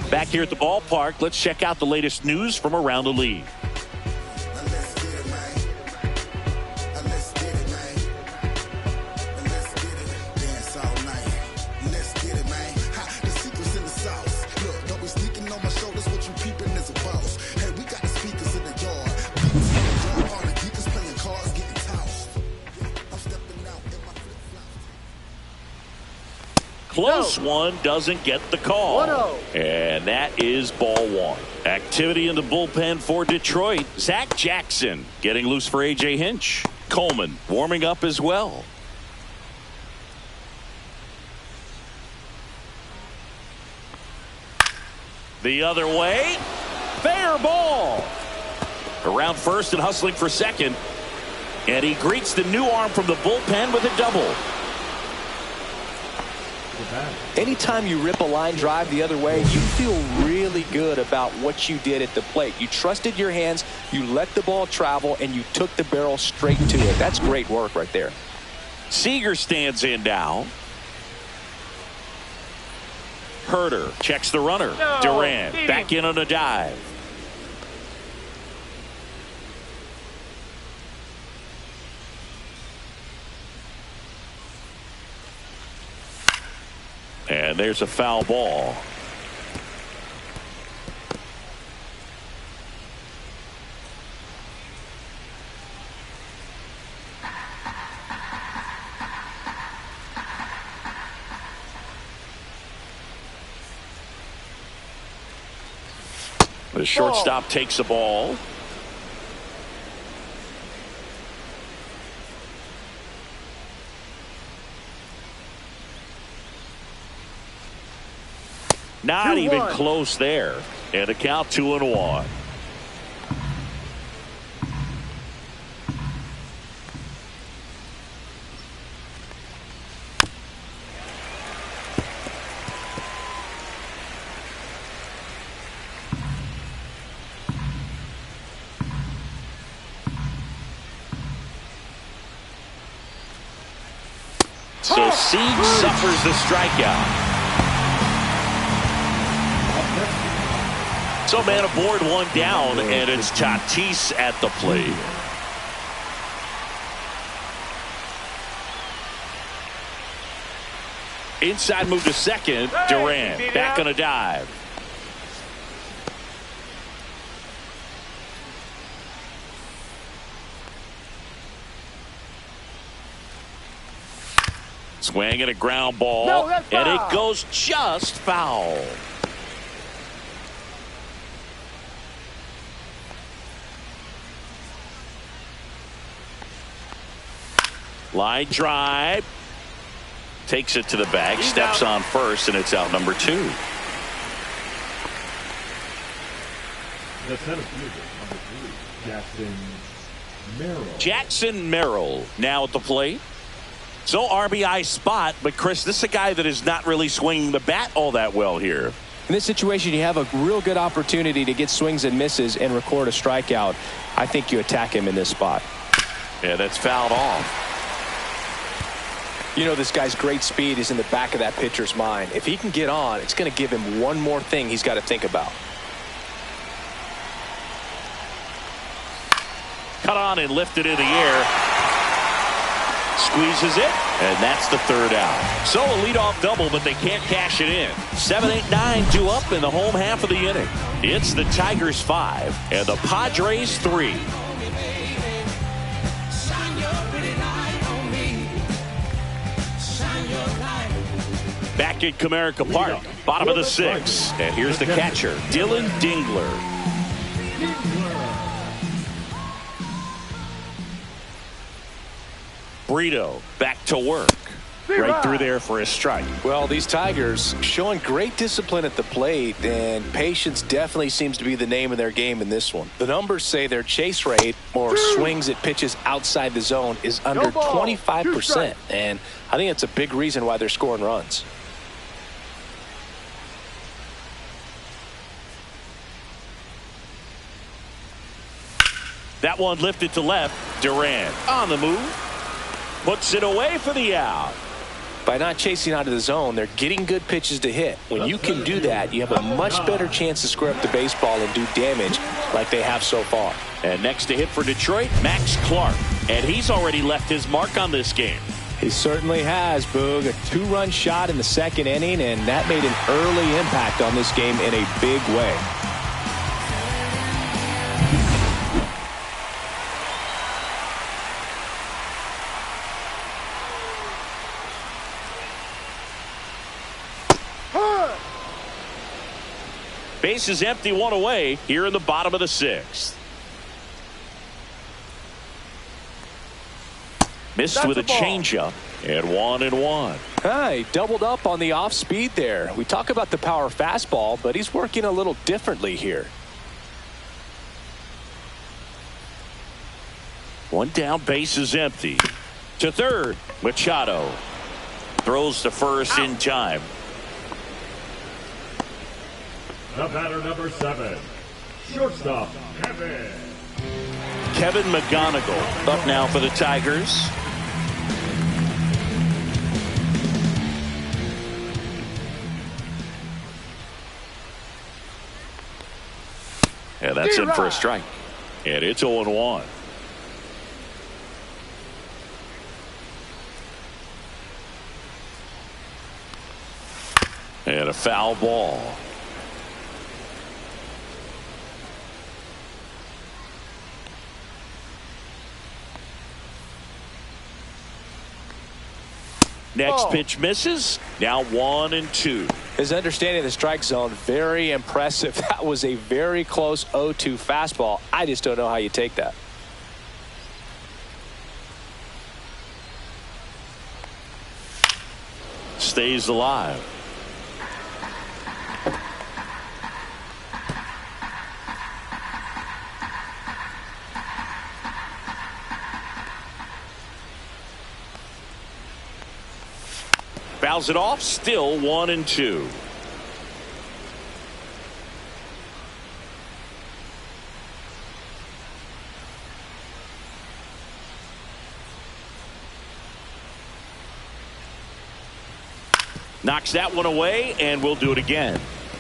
Back here at the ballpark, let's check out the latest news from around the league. Close one, doesn't get the call. 1-0. And that is ball 1. Activity in the bullpen for Detroit. Zach Jackson getting loose for A.J. Hinch. Coleman warming up as well. The other way. Fair ball. Around first and hustling for second. And he greets the new arm from the bullpen with a double. Anytime you rip a line drive the other way, you feel really good about what you did at the plate. You trusted your hands, you let the ball travel, and you took the barrel straight to it. That's great work right there. Seager stands in now. Herder checks the runner. Duran back in on a dive. And there's a foul ball. The shortstop takes the ball. Not even close there. And a count 2-1. So Sieg suffers the strikeout. So man aboard, 1 down, and it's Tatis at the plate. Inside move to second. Duran back on a dive. Swing and a ground ball, and it goes just foul. Line drive. Takes it to the bag. Steps on first, and it's out number 2. The center fielder, number 3, Jackson Merrill. Jackson Merrill now at the plate. So RBI spot, but Chris, this is a guy that is not really swinging the bat all that well here. In this situation, you have a real good opportunity to get swings and misses and record a strikeout. I think you attack him in this spot. Yeah, that's fouled off. You know, this guy's great speed is in the back of that pitcher's mind. If he can get on, it's going to give him one more thing he's got to think about. Cut on and lifted in the air. Squeezes it, and that's the 3rd out. So a leadoff double, but they can't cash it in. 7, 8, 9 due up in the home half of the inning. It's the Tigers 5 and the Padres 3. Back at Comerica Park, bottom of the 6th. And here's the catcher, Dylan Dingler. Brito back to work. Right through there for a strike. Well, these Tigers showing great discipline at the plate, and patience definitely seems to be the name of their game in this one. The numbers say their chase rate or swings at pitches outside the zone is under 25%, and I think it's a big reason why they're scoring runs. That one lifted to left. Durant on the move. Puts it away for the out. By not chasing out of the zone, they're getting good pitches to hit. When you can do that, you have a much better chance to square up the baseball and do damage like they have so far. And next to hit for Detroit, Max Clark. And he's already left his mark on this game. He certainly has, Boog. A 2-run shot in the second inning, and that made an early impact on this game in a big way. Base is empty, one away here in the bottom of the sixth. Missed with a changeup, and 1-1. He doubled up on the off speed there. We talk about the power fastball, but he's working a little differently here. One down, base is empty. To third, Machado throws to first in time. The batter, number 7, shortstop, Kevin McGonigal up now for the Tigers. And that's in for a strike. And it's 0-1. And a foul ball. Next pitch misses. Now 1-2. His understanding of the strike zone, very impressive. That was a very close 0-2 fastball. I just don't know how you take that. Stays alive. Fouls it off, still 1-2. Knocks that one away, and we'll do it again.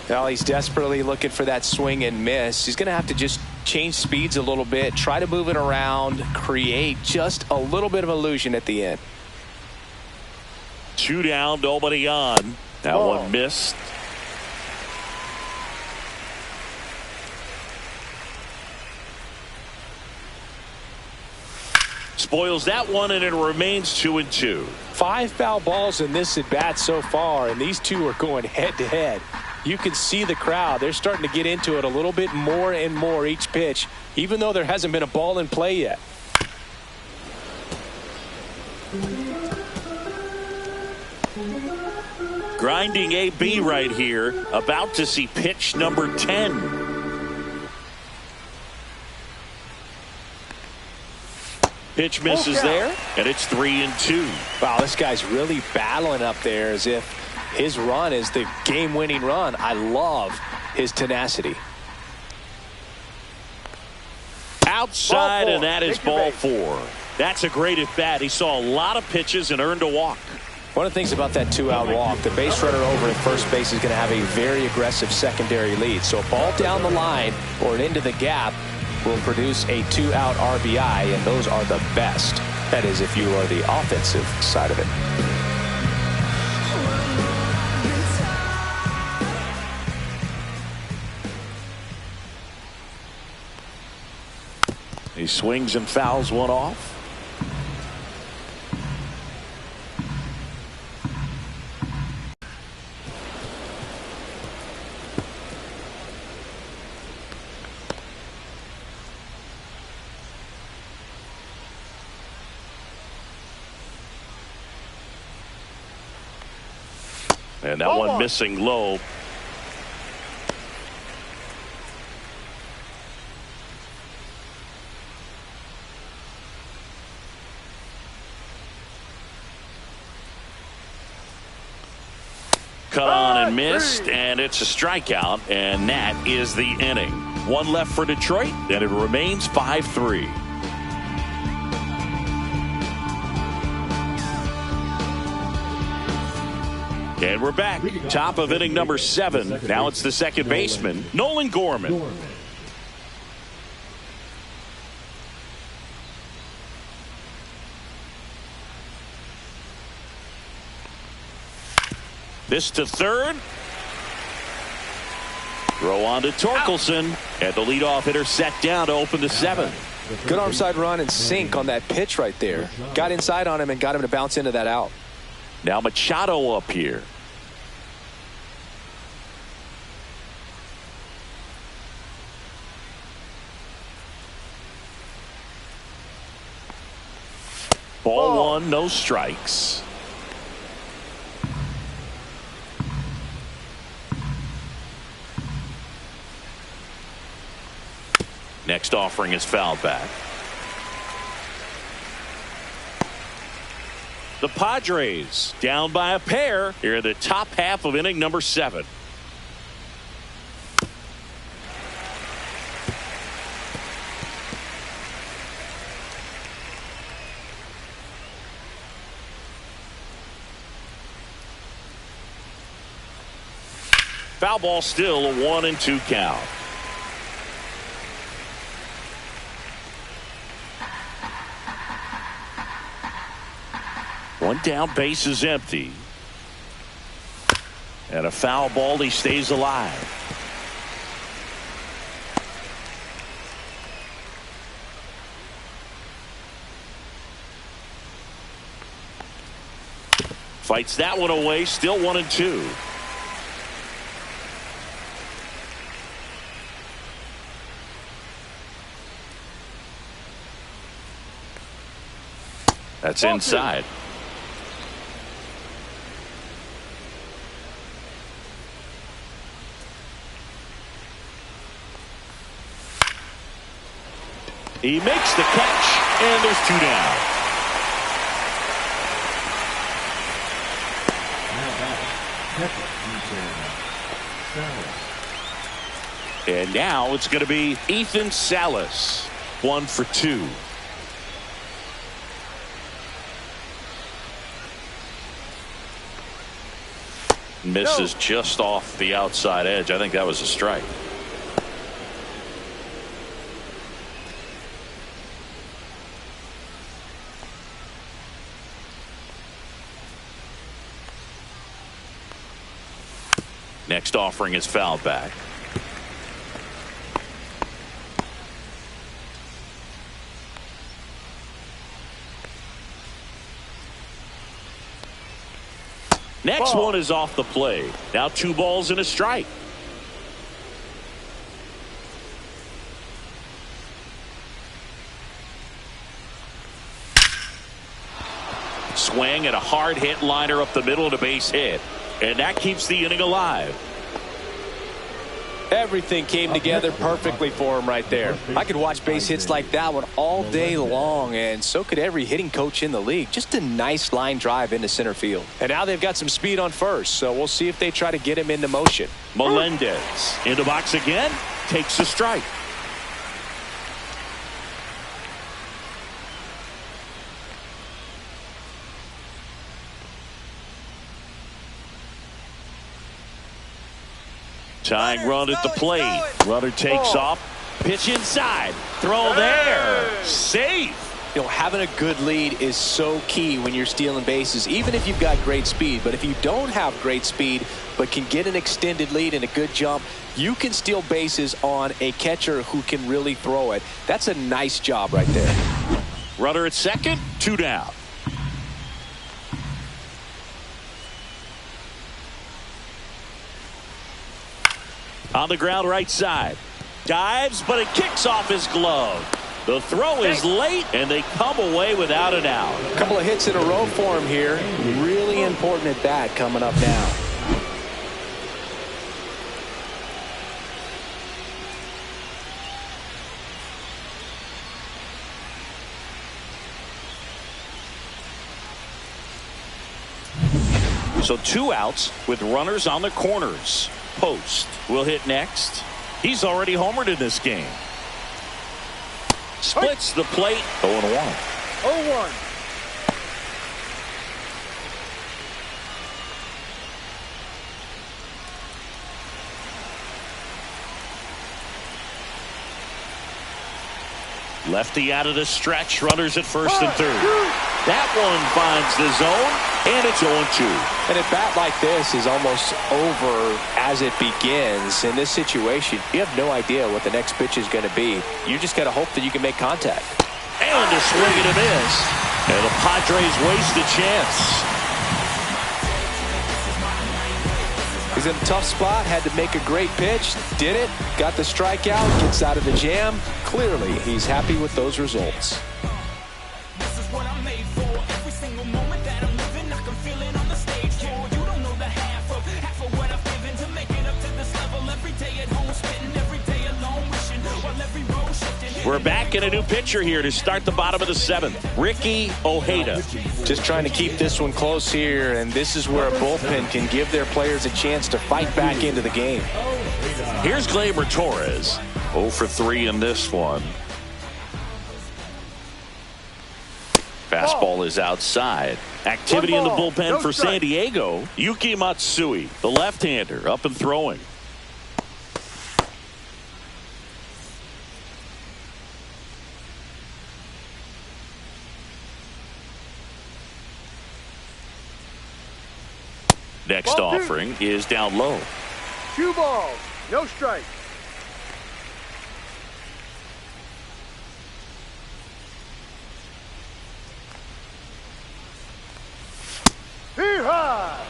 Well, he's desperately looking for that swing and miss. He's going to have to just change speeds a little bit, try to move it around, create just a little bit of illusion at the end. 2 down, nobody on. That one missed. Spoils that one, and it remains 2-2. 5 foul balls in this at bat so far, and these two are going head to head. You can see the crowd. They're starting to get into it a little bit more and more each pitch, even though there hasn't been a ball in play yet. Grinding AB right here, about to see pitch number 10. Pitch misses there, and it's 3-2. Wow, this guy's really battling up there as if his run is the game-winning run. I love his tenacity. Outside, and that is ball 4. That's a great at-bat. He saw a lot of pitches and earned a walk. One of the things about that 2-out walk, the base runner over at first base is going to have a very aggressive secondary lead. So a ball down the line or into the gap will produce a 2-out RBI, and those are the best. That is, if you are the offensive side of it. He swings and fouls one off. And that one missing low. Cut on and missed, and it's a strikeout, and that is the inning. One left for Detroit, and it remains 5-3. And we're back. Top of inning number 7. Now it's the second baseman, Nolan Gorman. This to third. Throw on to Torkelson. And the leadoff hitter set down to open the 7th. Good arm side run and sink on that pitch right there. Got inside on him and got him to bounce into that out. Now Machado up here. Ball 1, no strikes. Next offering is fouled back. The Padres down by a pair here in the top half of inning number 7. Foul ball, still a 1-2 count. One down, base is empty. And a foul ball, he stays alive. Fights that one away, still 1-2. That's inside. He makes the catch, and there's 2 down. And now it's going to be Ethan Salas. 1 for 2. Misses just off the outside edge. I think that was a strike. Next offering is fouled back. Next one is off the plate. Now 2 balls and a strike. Swing and a hard hit liner up the middle to base hit. And that keeps the inning alive. Everything came together perfectly for him right there. I could watch base hits like that one all day long, and so could every hitting coach in the league. Just a nice line drive into center field. And now they've got some speed on first, so we'll see if they try to get him into motion. Melendez in the box again, takes a strike. Tying run at the plate. Runner takes off. Pitch inside. Throw there. Safe. You know, having a good lead is so key when you're stealing bases, even if you've got great speed. But if you don't have great speed but can get an extended lead and a good jump, you can steal bases on a catcher who can really throw it. That's a nice job right there. Runner at second. 2 down. On the ground right side. Dives, but it kicks off his glove. The throw is late, and they come away without an out. A couple of hits in a row for him here. Really important at bat coming up now. So 2 outs with runners on the corners. Post will hit next. He's already homered in this game. Splits the plate. 0-1. 0-1. Lefty out of the stretch. Runners at first and third. That one finds the zone, and it's 0-2. And a bat like this is almost over as it begins. In this situation, you have no idea what the next pitch is going to be. You just got to hope that you can make contact. And a swing and a miss. And the Padres waste a chance. He's in a tough spot, had to make a great pitch, did it, got the strikeout, gets out of the jam. Clearly, he's happy with those results. This is what I'm made for. Every single moment that I'm living, I can feel it on the stage floor. You don't know the half of what I've given to make it up to this level. Every day at home, spitting every day alone, wishing while every road shifting. We're back in a new pitcher here to start the bottom of the seventh. Ricky Ojeda. Just trying to keep this one close here, and this is where a bullpen can give their players a chance to fight back into the game. Here's Gleyber Torres. 0 for 3 in this one. Fastball is outside. Activity in the bullpen for San Diego. Yuki Matsui, the left-hander, up and throwing. Next offering is down low. 2 balls, no strike. Hee-haw!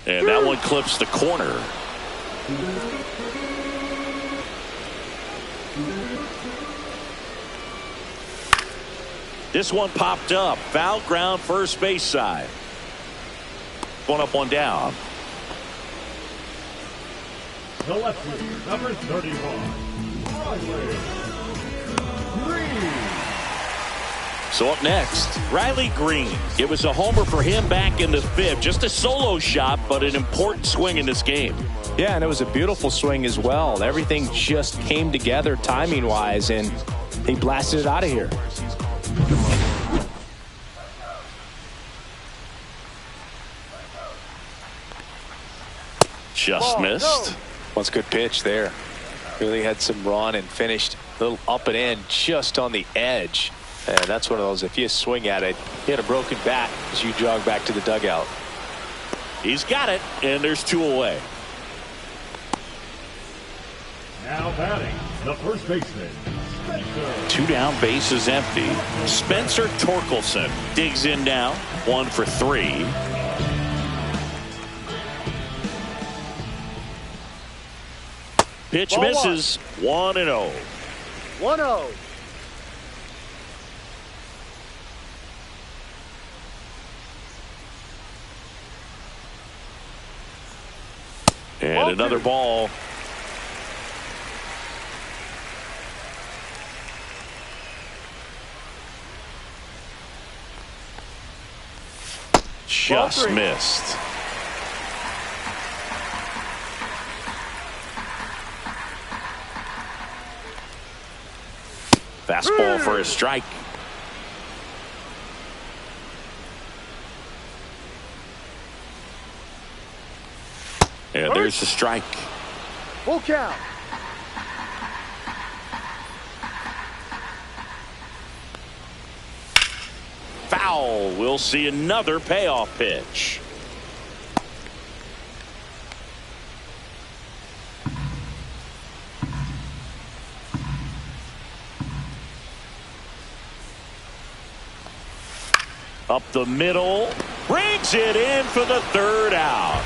And that one clips the corner. This one popped up. Foul ground, first base side. One up, one down. The lefty, number 31. Riley Green. So up next, Riley Green. It was a homer for him back in the fifth. Just a solo shot, but an important swing in this game. Yeah, and it was a beautiful swing as well. Everything just came together timing-wise, and he blasted it out of here. Just missed. That's a good pitch there. Really had some run and finished a little up and in just on the edge. And that's one of those, if you swing at it, you had a broken bat as you jog back to the dugout. He's got it, and there's 2 away. Now batting, the first baseman, Spencer. 2 down, base is empty. Spencer Torkelson digs in now. 1 for 3. Pitch Ball misses. 1-0. 1-0. And another ball. Just missed. Fastball for a strike. And there's the strike. Full count. Foul. We'll see another payoff pitch. Up the middle. Brings it in for the 3rd out.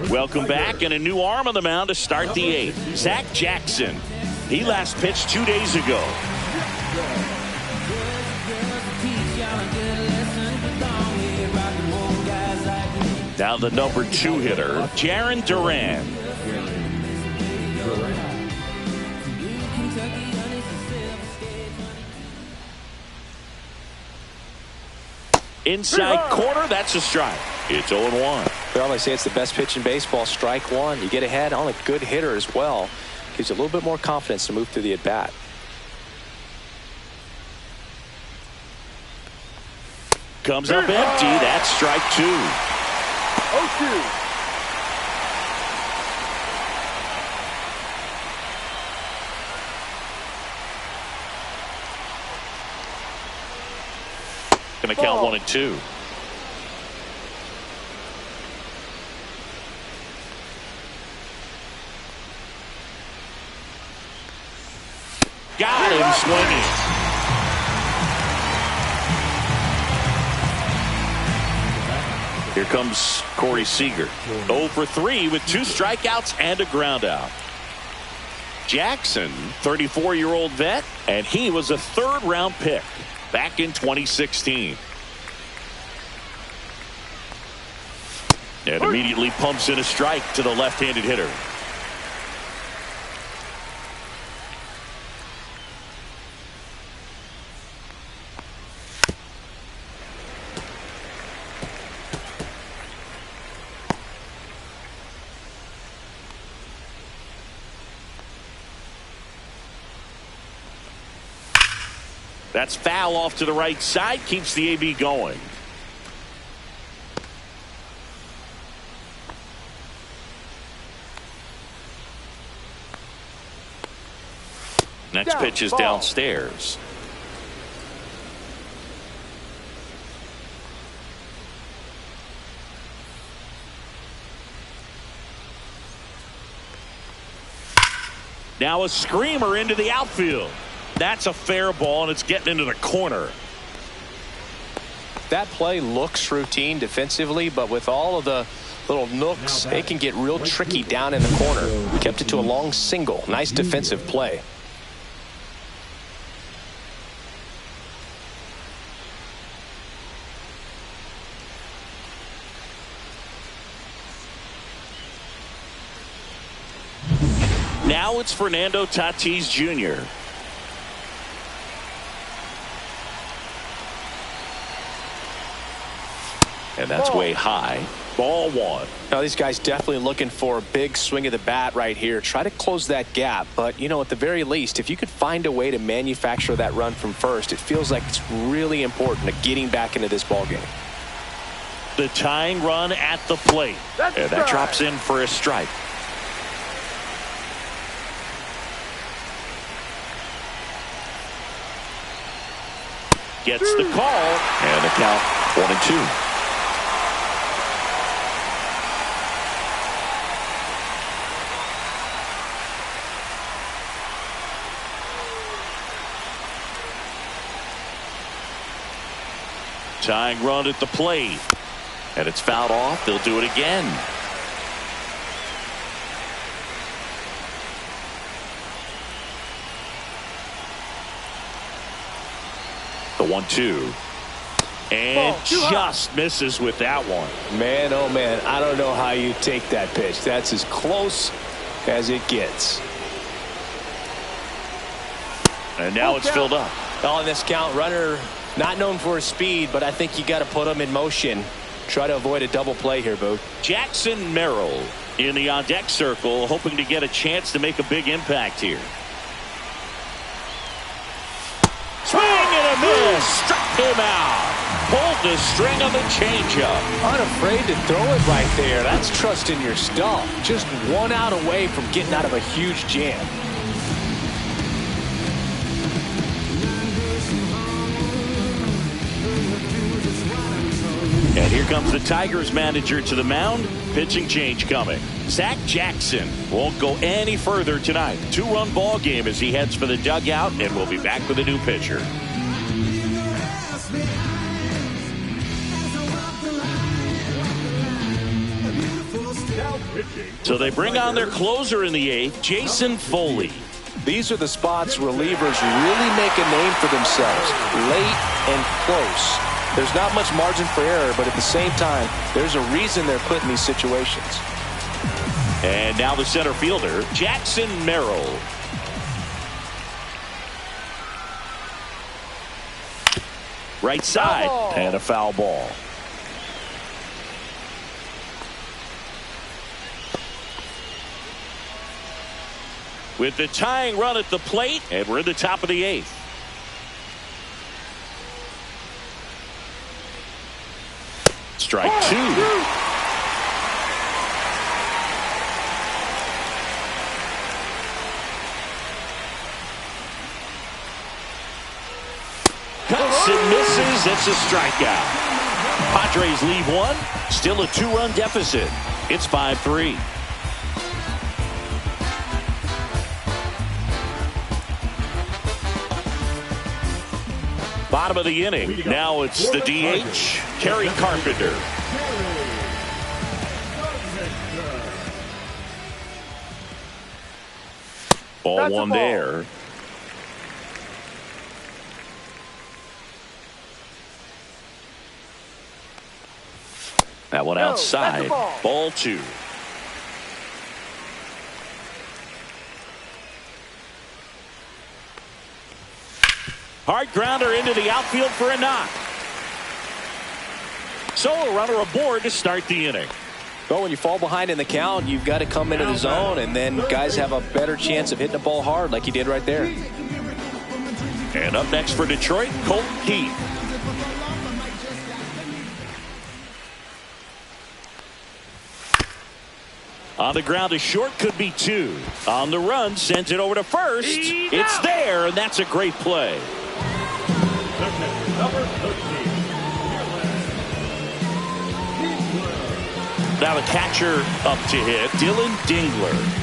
Welcome back, and a new arm on the mound to start the 8th. Zach Jackson. He last pitched 2 days ago. Now the number 2 hitter, Jarren Duran. Inside corner, that's a strike. It's 0-1. Well, they say it's the best pitch in baseball. Strike one. You get ahead on a good hitter as well. Gives you a little bit more confidence to move through the at-bat. Comes up empty. That's strike 2. 0-2. Going to count 1 and 2. Got him swinging. Here comes Corey Seager. 0 for 3 with 2 strikeouts and a ground out. Jackson, 34-year-old vet, and he was a 3rd-round pick back in 2016. And immediately pumps in a strike to the left-handed hitter. That's foul off to the right side. Keeps the AB going. Next pitch is downstairs. Now a screamer into the outfield. That's a fair ball, and it's getting into the corner. That play looks routine defensively, but with all of the little nooks, it can get real tricky down in the corner. Kept it to a long single. Nice defensive play. Now it's Fernando Tatis Jr. And that's way high. Ball 1. Now these guys definitely looking for a big swing of the bat right here. Try to close that gap. But, you know, at the very least, if you could find a way to manufacture that run from first, it feels like it's really important to getting back into this ball game. The tying run at the plate. And that drops in for a strike. Gets the call. And the count 1-2. Tying run at the plate. And it's fouled off. They'll do it again. The 1-2. And just misses with that one. Man, oh man, I don't know how you take that pitch. That's as close as it gets. And now it's filled up. On this count, runner not known for his speed, but I think you got to put him in motion. Try to avoid a double play here, Booth. Jackson Merrill in the on-deck circle, hoping to get a chance to make a big impact here. Swing and a miss. Struck him out. Pulled the string on the changeup. Unafraid to throw it right there. That's trusting your stuff. Just 1 out away from getting out of a huge jam. And here comes the Tigers manager to the mound. Pitching change coming. Zach Jackson won't go any further tonight. 2-run ball game as he heads for the dugout, and we'll be back with a new pitcher. So they bring on their closer in the 8th, Jason Foley. These are the spots relievers really make a name for themselves. Late and close. There's not much margin for error, but at the same time, there's a reason they're put in these situations. And now the center fielder, Jackson Merrill. Right side, and a foul ball. With the tying run at the plate, and we're in the top of the 8th. Strike 2. Cuts and misses. It's a strikeout. Padres leave one. Still a 2-run deficit. It's 5-3. Bottom of the inning. Now it's the DH, Kerry Carpenter. Ball one there. That one outside. Ball 2. Hard grounder into the outfield for a knock. So a runner aboard to start the inning. Well, when you fall behind in the count, you've got to come into the zone, and then guys have a better chance of hitting the ball hard like he did right there. And up next for Detroit, Colton Keith. On the ground, a short, could be 2. On the run, sends it over to first. It's there, and that's a great play. Number 13. Now the catcher up to hit, Dylan Dingler.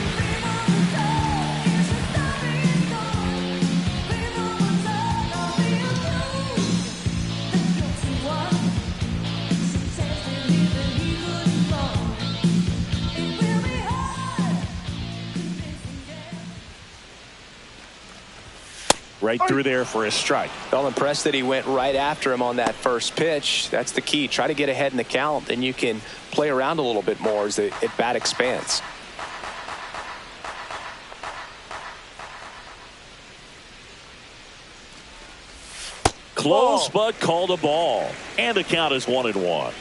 Right through there for a strike. Well, impressed that he went right after him on that first pitch. That's the key. Try to get ahead in the count, then you can play around a little bit more as the at-bat expands. Close, but called a ball. And the count is 1-1.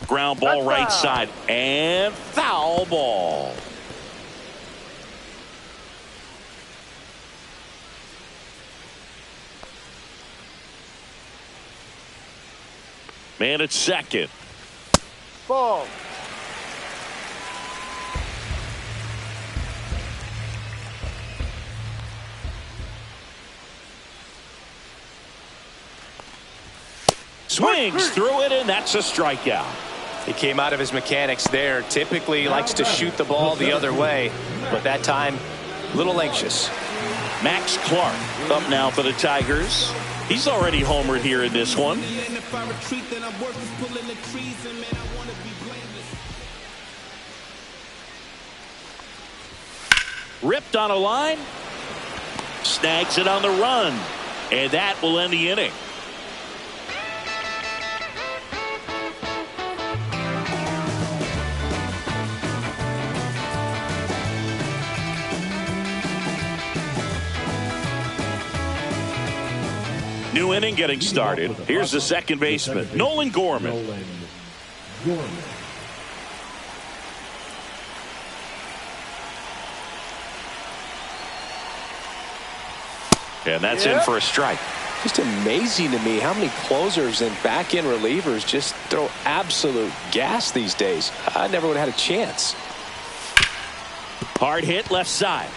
Ground ball right side and foul ball. Man at second. Ball. Swings through it, and that's a strikeout. He came out of his mechanics there. Typically he likes to shoot the ball the other way, but that time a little anxious. Max Clark up now for the Tigers. He's already homered here in this one. Ripped on a line. Snags it on the run. And that will end the inning. New inning getting started. Here's the second baseman, Nolan Gorman. And that's in for a strike. Just amazing to me how many closers and back-end relievers just throw absolute gas these days. I never would have had a chance. Hard hit left side.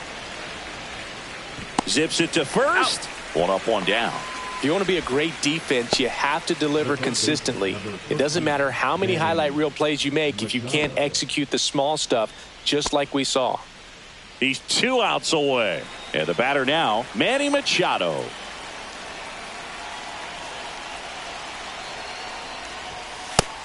Zips it to first. One up, one down. If you want to be a great defense, you have to deliver consistently. It doesn't matter how many highlight reel plays you make if you can't execute the small stuff, just like we saw. He's 2 outs away. And the batter now, Manny Machado.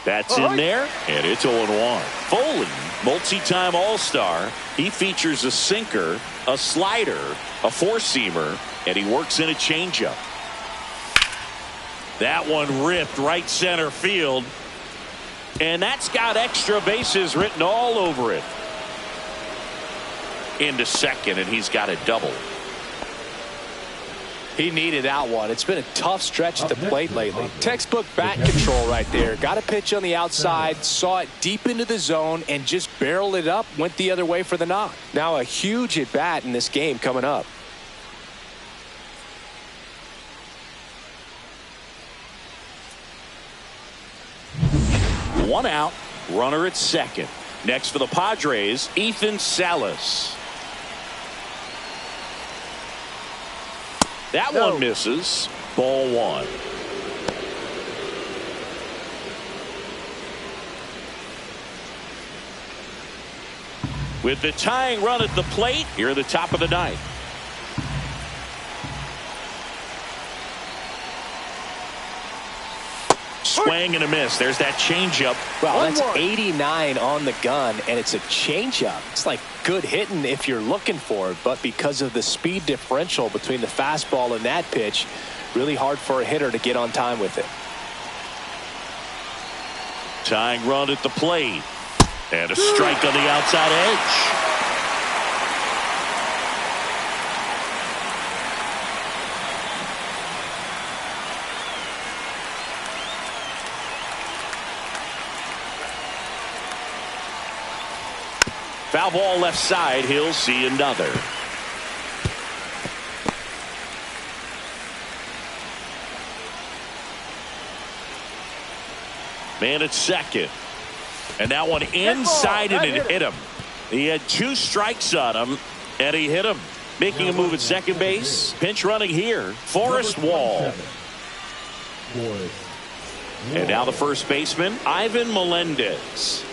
That's in there, and it's 0-1. Foley, multi-time All-Star. He features a sinker, a slider, a four-seamer, and he works in a changeup. That one ripped right center field, and that's got extra bases written all over it. Into second, and he's got a double. He needed that one. It's been a tough stretch at the plate lately. Textbook bat control right there. Got a pitch on the outside, saw it deep into the zone, and just barreled it up, went the other way for the knock. Now a huge at bat in this game coming up. One out, runner at second. Next for the Padres, Ethan Salas. That one misses. Ball one. With the tying run at the plate, here at the top of the ninth. Swing and a miss. There's that changeup. Wow, that's 89 on the gun, and it's a changeup. It's like good hitting if you're looking for it, but because of the speed differential between the fastball and that pitch, really hard for a hitter to get on time with it. Tying run at the plate, and a strike on the outside edge. Foul ball left side. He'll see another. Man at second. And that one inside, and it hit him. He had two strikes on him, and he hit him. Making a move at second base. Pinch running here. Forrest Wall. And now the first baseman, Ivan Melendez.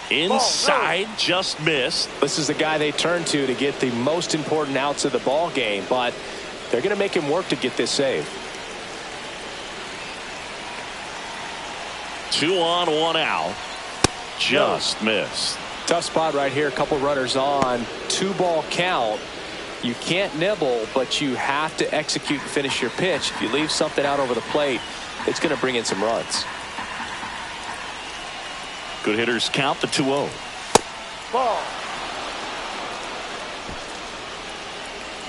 Inside, just missed. This is the guy they turn to get the most important outs of the ball game, but they're going to make him work to get this save. 2 on, 1 out. Just missed. Tough spot right here. A couple runners on. 2-ball count. You can't nibble, but you have to execute and finish your pitch. If you leave something out over the plate, it's going to bring in some runs. Good hitters count the 2-0. Ball.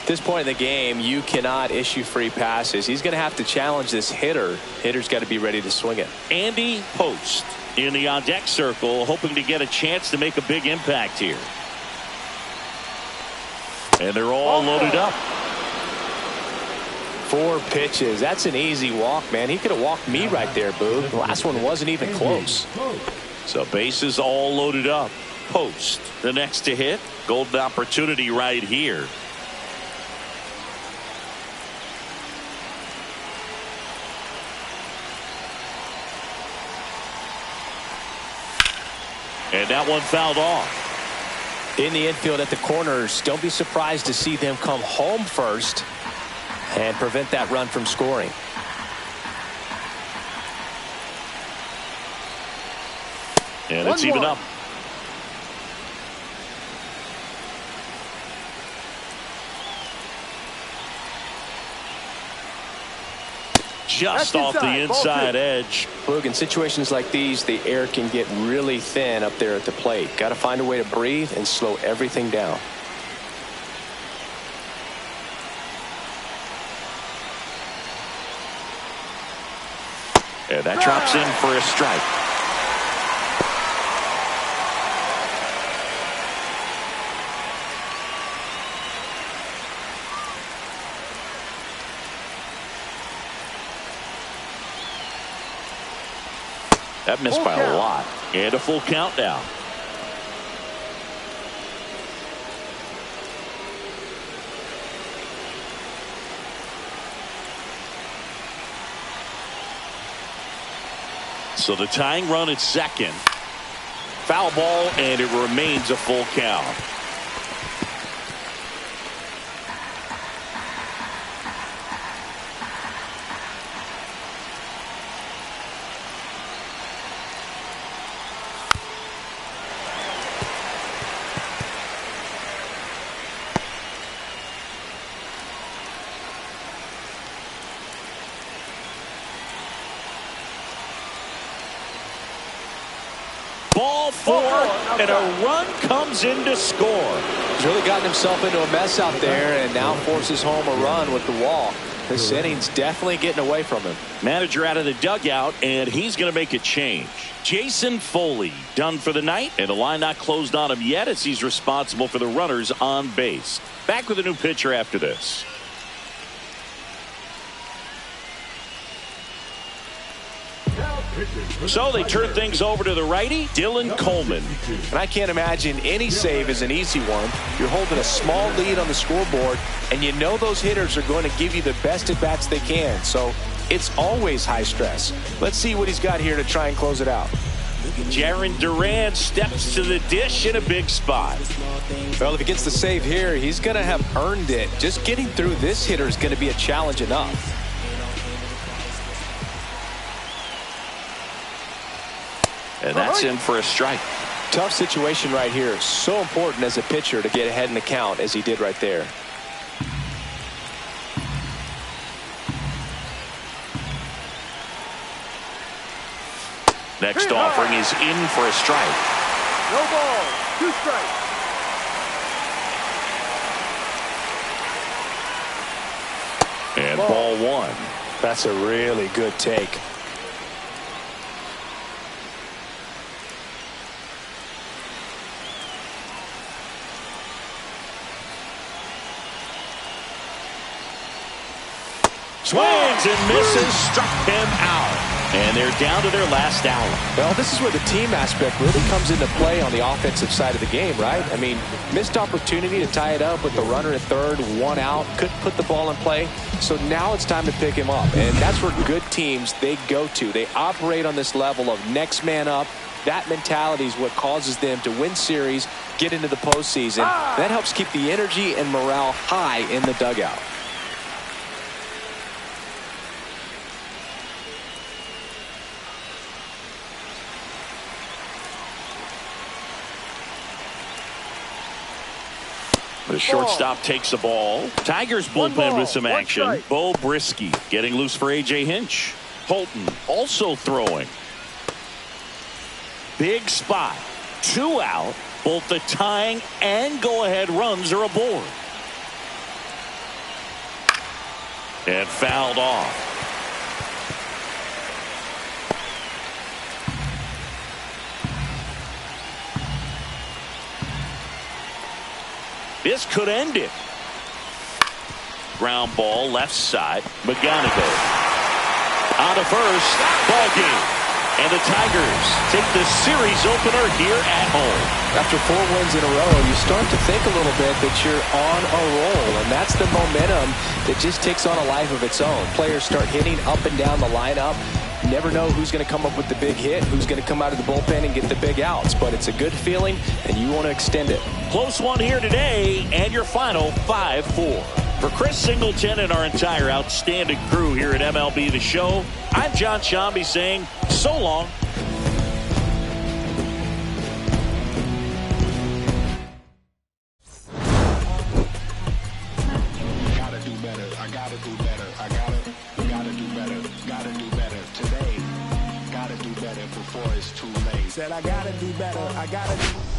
At this point in the game, you cannot issue free passes. He's going to have to challenge this hitter. Hitter's got to be ready to swing it. Andy Post in the on-deck circle, hoping to get a chance to make a big impact here. And they're all loaded up. 4 pitches. That's an easy walk, man. He could have walked me right there, Boog. The last one wasn't even close. So bases all loaded up. Post the next to hit. Golden opportunity right here. And that one fouled off. In the infield at the corners, don't be surprised to see them come home first and prevent that run from scoring. And it's even up. Just off the inside edge. Boog, in situations like these, the air can get really thin up there at the plate. Got to find a way to breathe and slow everything down. And that drops in for a strike. That missed by a lot. And a full count now. So the tying run at second. Foul ball, and it remains a full count. Ball 4, and a run comes in to score. He's really gotten himself into a mess out there and now forces home a run with the walk. This inning's definitely getting away from him. Manager out of the dugout, and he's going to make a change. Jason Foley done for the night, and the line not closed on him yet as he's responsible for the runners on base. Back with a new pitcher after this. So they turn things over to the righty, Dylan Coleman. And I can't imagine any save is an easy one. You're holding a small lead on the scoreboard, and you know those hitters are going to give you the best at-bats they can. So it's always high stress. Let's see what he's got here to try and close it out. Jarren Duran steps to the dish in a big spot. Well, if he gets the save here, he's going to have earned it. Just getting through this hitter is going to be a challenge enough. And that's in for a strike. Tough situation right here. So important as a pitcher to get ahead in the count as he did right there. Next offering is in for a strike. No ball. 2 strikes. And ball 1. That's a really good take. Swings and misses, struck him out. And they're down to their last out. Well, this is where the team aspect really comes into play on the offensive side of the game, right? I mean, missed opportunity to tie it up with the runner at third, 1 out, couldn't put the ball in play. So now it's time to pick him up. And that's where good teams, they go to. They operate on this level of next man up. That mentality is what causes them to win series, get into the postseason. That helps keep the energy and morale high in the dugout. The shortstop takes the ball. Tigers bullpen with some action. Bo Brisky getting loose for A.J. Hinch. Holton also throwing. Big spot. 2 out. Both the tying and go-ahead runs are aboard. And fouled off. This could end it. Ground ball left side. McGonigal on to first. Ball game. And the Tigers take the series opener here at home. After 4 wins in a row, you start to think a little bit that you're on a roll. And that's the momentum that just takes on a life of its own. Players start hitting up and down the lineup. You never know who's going to come up with the big hit, who's going to come out of the bullpen and get the big outs. But it's a good feeling, and you want to extend it. Close one here today, and your final 5-4. For Chris Singleton and our entire outstanding crew here at MLB The Show, I'm John Shambi saying so long. Gotta do better. I gotta do better. I gotta do better. Gotta do better today. Gotta do better before it's too late. Said I gotta do better. I gotta do